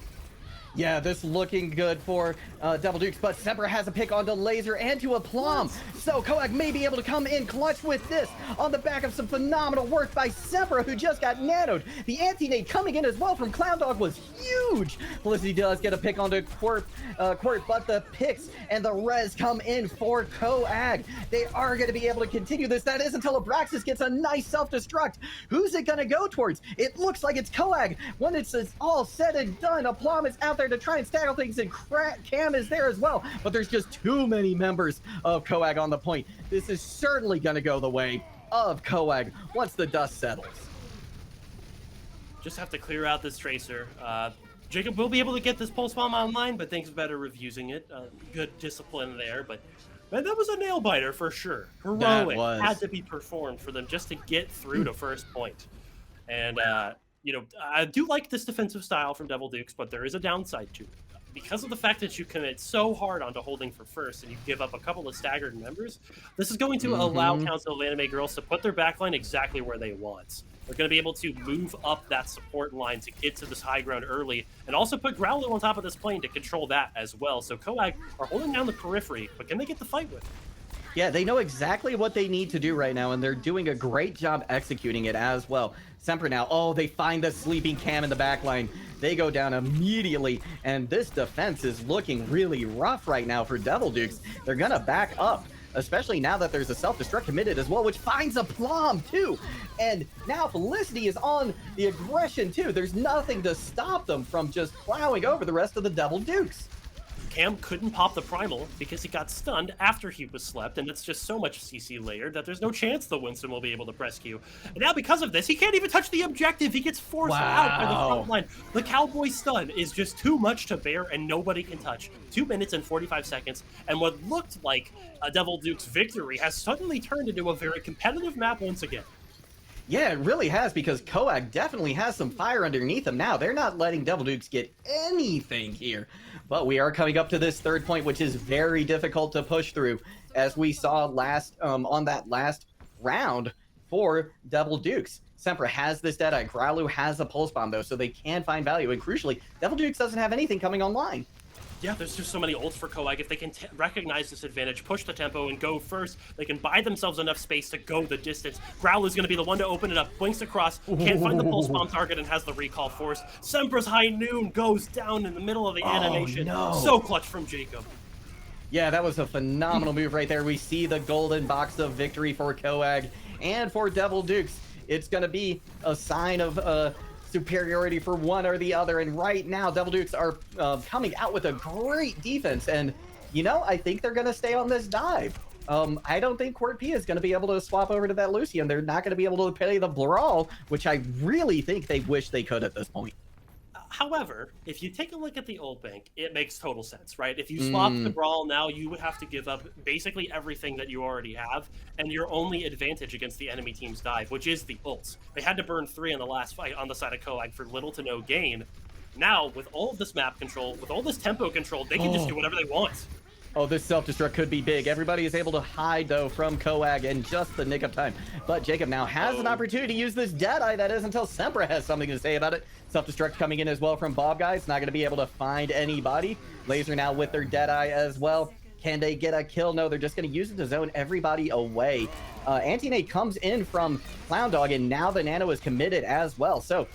Yeah, this looking good for Devil Dukes, but Semper has a pick onto Laser and to a Plum. So Koak may be able to come in clutch with this on the back of some phenomenal work by Semper, who just got nanoed. The anti-nade coming in as well from Clown Dog was huge. Felicity does get a pick onto Quirk, but the picks and the res come in for Koak. They are going to be able to continue this. That is until Abraxas gets a nice self-destruct. Who's it going to go towards? It looks like it's Koak. When it's all said and done, a Plum is out there to try and stagger things, and Cam is there as well, but there's just too many members of Koak on the point. This is certainly going to go the way of Koak once the dust settles. Just have to clear out this Tracer. Jacob will be able to get this pulse bomb online, but thinks better of using it. Good discipline there, but man, that was a nail biter for sure. Heroic had to be performed for them just to get through to first point. And you know, I do like this defensive style from Devil Dukes, but there is a downside to it. Because of the fact that you commit so hard onto holding for first and you give up a couple of staggered members, this is going to allow Council of Anime Girls to put their backline exactly where they want. They're going to be able to move up that support line to get to this high ground early, and also put Growlu on top of this plane to control that as well. So Koak are holding down the periphery, but can they get the fight with it? Yeah, they know exactly what they need to do right now, and they're doing a great job executing it as well. Semper now, they find the sleeping Cam in the back line. They go down immediately, and this defense is looking really rough right now for Devil Dukes. They're going to back up, especially now that there's a self-destruct committed as well, which finds a Plum too. And now Felicity is on the aggression too. There's nothing to stop them from just plowing over the rest of the Devil Dukes. Cam couldn't pop the primal because he got stunned after he was slept, and it's just so much CC layered that there's no chance the Winston will be able to press Q. And now because of this, he can't even touch the objective. He gets forced out by the front line. The Cowboy stun is just too much to bear, and nobody can touch. 2 minutes and 45 seconds, and what looked like a Devil Duke's victory has suddenly turned into a very competitive map once again. Yeah, it really has, because Koak definitely has some fire underneath them now. They're not letting Devil Dukes get anything here. But we are coming up to this third point, which is very difficult to push through, as we saw last on that last round for Devil Dukes. Semper has this Deadeye. Growlu has a Pulse Bomb, though, so they can find value. And crucially, Devil Dukes doesn't have anything coming online. Yeah, there's just so many ults for Koak. If they can recognize this advantage, push the tempo, and go first, they can buy themselves enough space to go the distance. Growl is going to be the one to open it up. Blinks across, can't find the pulse bomb target, and has the recall force. Semper's High Noon goes down in the middle of the animation. No. So clutch from Jacob. Yeah, that was a phenomenal move right there. We see the golden box of victory for Koak and for Devil Dukes. It's going to be a sign of superiority for one or the other, and right now Devil Dukes are coming out with a great defense, and you know, I think they're going to stay on this dive. I don't think Quirk P is going to be able to swap over to that Lucian. They're not going to be able to play the Brawl, which I really think they wish they could at this point. However, if you take a look at the ult bank, it makes total sense, right? If you swap the Brawl now, you would have to give up basically everything that you already have, and your only advantage against the enemy team's dive, which is the ults. They had to burn 3 in the last fight on the side of Koak for little to no gain. Now, with all of this map control, with all this tempo control, they can just do whatever they want. Oh, this self-destruct could be big. Everybody is able to hide, though, from Koak in just the nick of time. But Jacob now has an opportunity to use this Deadeye. That is until Semper has something to say about it. Self-destruct coming in as well from Bob Guys. Not going to be able to find anybody. Laser now with their Deadeye as well. Can they get a kill? No, they're just going to use it to zone everybody away. Anti-nade comes in from Clown Dog, and now the Nano is committed as well. So,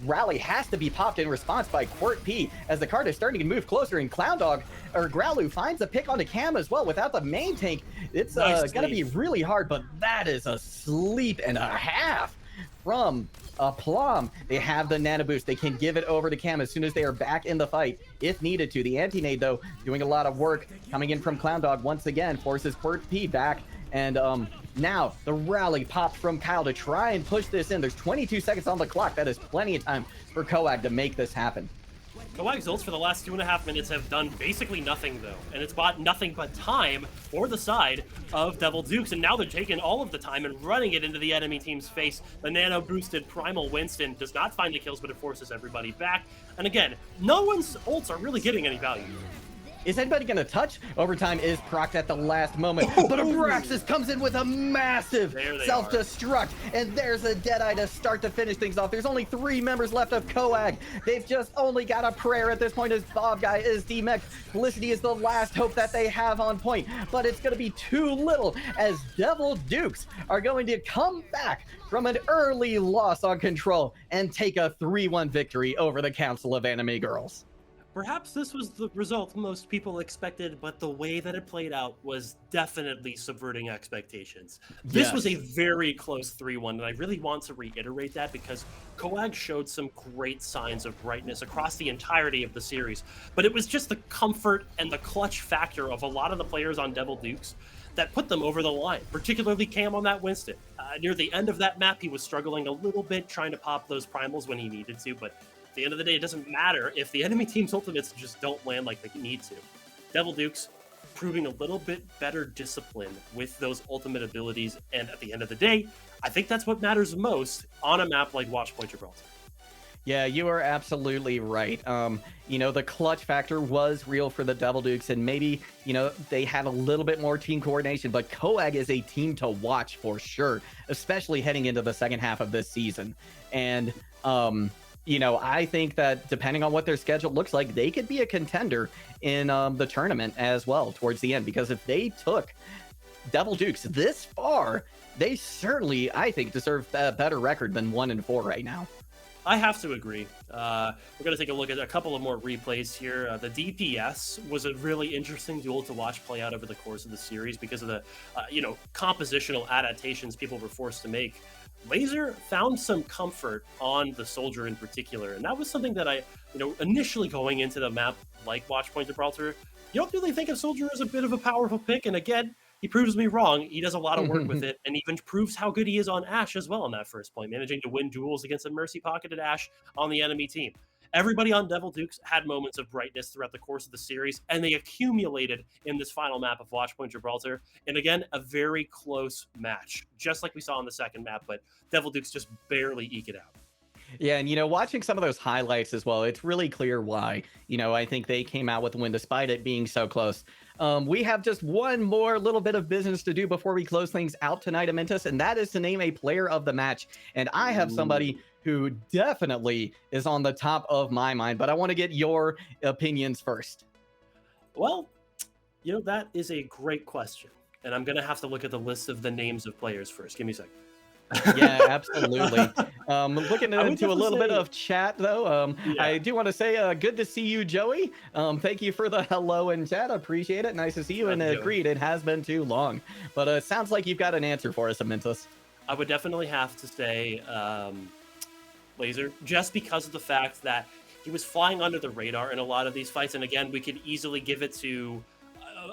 Rally has to be popped in response by Quirk P as the card is starting to move closer, and Clown Dog, or Growlu, finds a pick onto Cam as well. Without the main tank, it's going to be really hard, but that is a sleep and a half from a Plum. They have the Nano Boost. They can give it over to Cam as soon as they are back in the fight, if needed to. The Anti-Nade, though, doing a lot of work, coming in from Clown Dog once again, forces Quirk P back, and Now, the rally popped from Kyle to try and push this in. There's 22 seconds on the clock. That is plenty of time for Coag to make this happen. Coag's ults for the last 2.5 minutes have done basically nothing, though, and it's bought nothing but time for the side of Devil Dukes, and now they're taking all of the time and running it into the enemy team's face. The nano-boosted Primal Winston does not find the kills, but it forces everybody back. And again, no one's ults are really getting any value. Is anybody going to touch? Overtime is procced at the last moment, but Abraxas comes in with a massive self-destruct, and there's a Deadeye to start to finish things off. There's only 3 members left of Coag. They've just only got a prayer at this point as Bob Guy is demech. Felicity is the last hope that they have on point, but it's going to be too little as Devil Dukes are going to come back from an early loss on Control and take a 3-1 victory over the Council of Anime Girls. Perhaps this was the result most people expected, but the way that it played out was definitely subverting expectations. This was a very close 3-1, and I really want to reiterate that because Coag showed some great signs of brightness across the entirety of the series, but it was just the comfort and the clutch factor of a lot of the players on Devil Dukes that put them over the line, particularly Cam on that Winston. Near the end of that map, he was struggling a little bit trying to pop those primals when he needed to, but at the end of the day, it doesn't matter if the enemy team's ultimates just don't land like they need to. Devil Dukes proving a little bit better discipline with those ultimate abilities, and at the end of the day, I think that's what matters most on a map like Watchpoint Gibraltar. Yeah, you are absolutely right. You know, the clutch factor was real for the Devil Dukes, and maybe, you know, they had a little bit more team coordination, but Coag is a team to watch for sure, especially heading into the second half of this season. And, you know, I think that depending on what their schedule looks like, they could be a contender in the tournament as well towards the end, because if they took Devil Dukes this far, they certainly, I think, deserve a better record than 1-4 right now. I have to agree. We're going to take a look at a couple of more replays here. The DPS was a really interesting duel to watch play out over the course of the series because of the, you know, compositional adaptations people were forced to make. Laser found some comfort on the Soldier in particular, and that was something that I, you know, initially going into the map like Watchpoint Gibraltar, you don't really think of Soldier as a bit of a powerful pick, and again, he proves me wrong. He does a lot of work with it, and even proves how good he is on Ashe as well on that first point, managing to win duels against a mercy-pocketed Ashe on the enemy team. Everybody on Devil Dukes had moments of brightness throughout the course of the series, and they accumulated in this final map of Watchpoint Gibraltar. And again, a very close match, just like we saw in the second map, but Devil Dukes just barely eke it out. Yeah, and, you know, watching some of those highlights as well, it's really clear why. You know, I think they came out with the win despite it being so close. We have just one more little bit of business to do before we close things out tonight, Amentus, and that is to name a player of the match. And I have somebody who definitely is on the top of my mind, but I want to get your opinions first. Well, you know, that is a great question. And I'm going to have to look at the list of the names of players first. Give me a second. Yeah, absolutely. Looking into a little bit of chat, though, I do want to say good to see you, Joey. Thank you for the hello in chat. I appreciate it. Nice to see you. And agreed, it has been too long. But it sounds like you've got an answer for us, Amentus. I would definitely have to say Laser, just because of the fact that he was flying under the radar in a lot of these fights. And again, we could easily give it to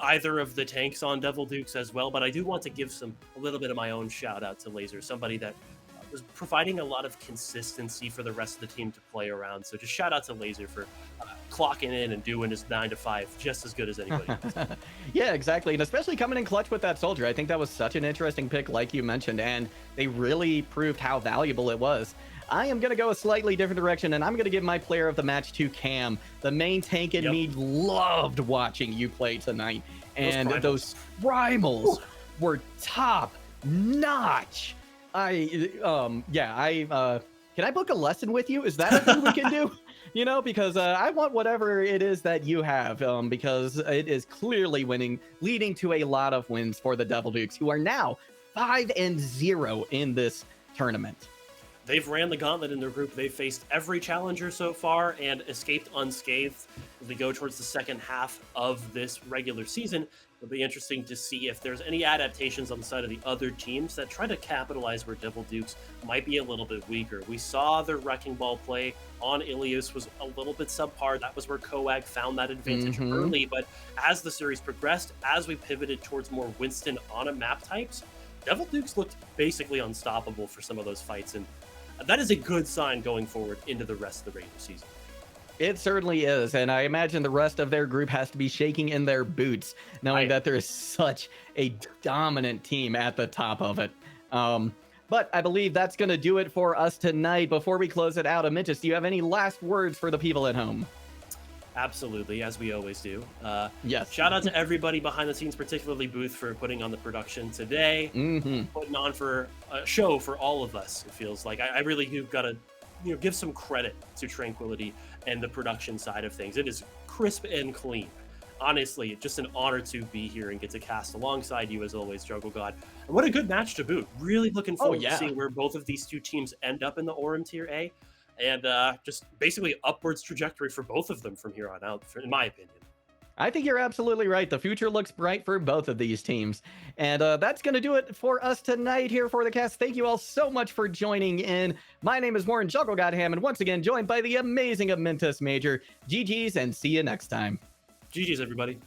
either of the tanks on Devil Dukes as well, but I do want to give a little bit of my own shout out to Laser, somebody that was providing a lot of consistency for the rest of the team to play around. So just shout out to Laser for clocking in and doing his 9 to 5 just as good as anybody else. Yeah, exactly. And especially coming in clutch with that Soldier. I think that was such an interesting pick, like you mentioned, and they really proved how valuable it was. I am going to go a slightly different direction, and I'm going to give my player of the match to Cam. The main tank in me loved watching you play tonight, and those primals were top notch. Can I book a lesson with you? Is that a thing we can do? You know, because I want whatever it is that you have, because it is clearly leading to a lot of wins for the Devil Dukes, who are now 5-0 in this tournament. They've ran the gauntlet in their group. They've faced every challenger so far and escaped unscathed. As we go towards the second half of this regular season, it'll be interesting to see if there's any adaptations on the side of the other teams that try to capitalize where Devil Dukes might be a little bit weaker. We saw their Wrecking Ball play on Ilios was a little bit subpar. That was where Coag found that advantage early, but as the series progressed, as we pivoted towards more Winston on a map types, Devil Dukes looked basically unstoppable for some of those fights, and that is a good sign going forward into the rest of the regular season. It certainly is, and I imagine the rest of their group has to be shaking in their boots, knowing that there is such a dominant team at the top of it. But I believe that's going to do it for us tonight. Before we close it out, Amintus, do you have any last words for the people at home? Absolutely, as we always do. Yes. Shout out to everybody behind the scenes, particularly Booth, for putting on the production today, putting on for a show for all of us. It feels like I really have got to give some credit to Tranquility and the production side of things. It is crisp and clean. Honestly, it's just an honor to be here and get to cast alongside you as always, Juggle God. And what a good match to boot. Really looking forward to seeing where both of these two teams end up in the Orem Tier A. And just basically upwards trajectory for both of them from here on out, in my opinion. I think you're absolutely right. The future looks bright for both of these teams. And that's going to do it for us tonight here for the cast. Thank you all so much for joining in. My name is Warren Juggle God Hammond, once again joined by the amazing Amintus Major. GG's and see you next time. GG's, everybody.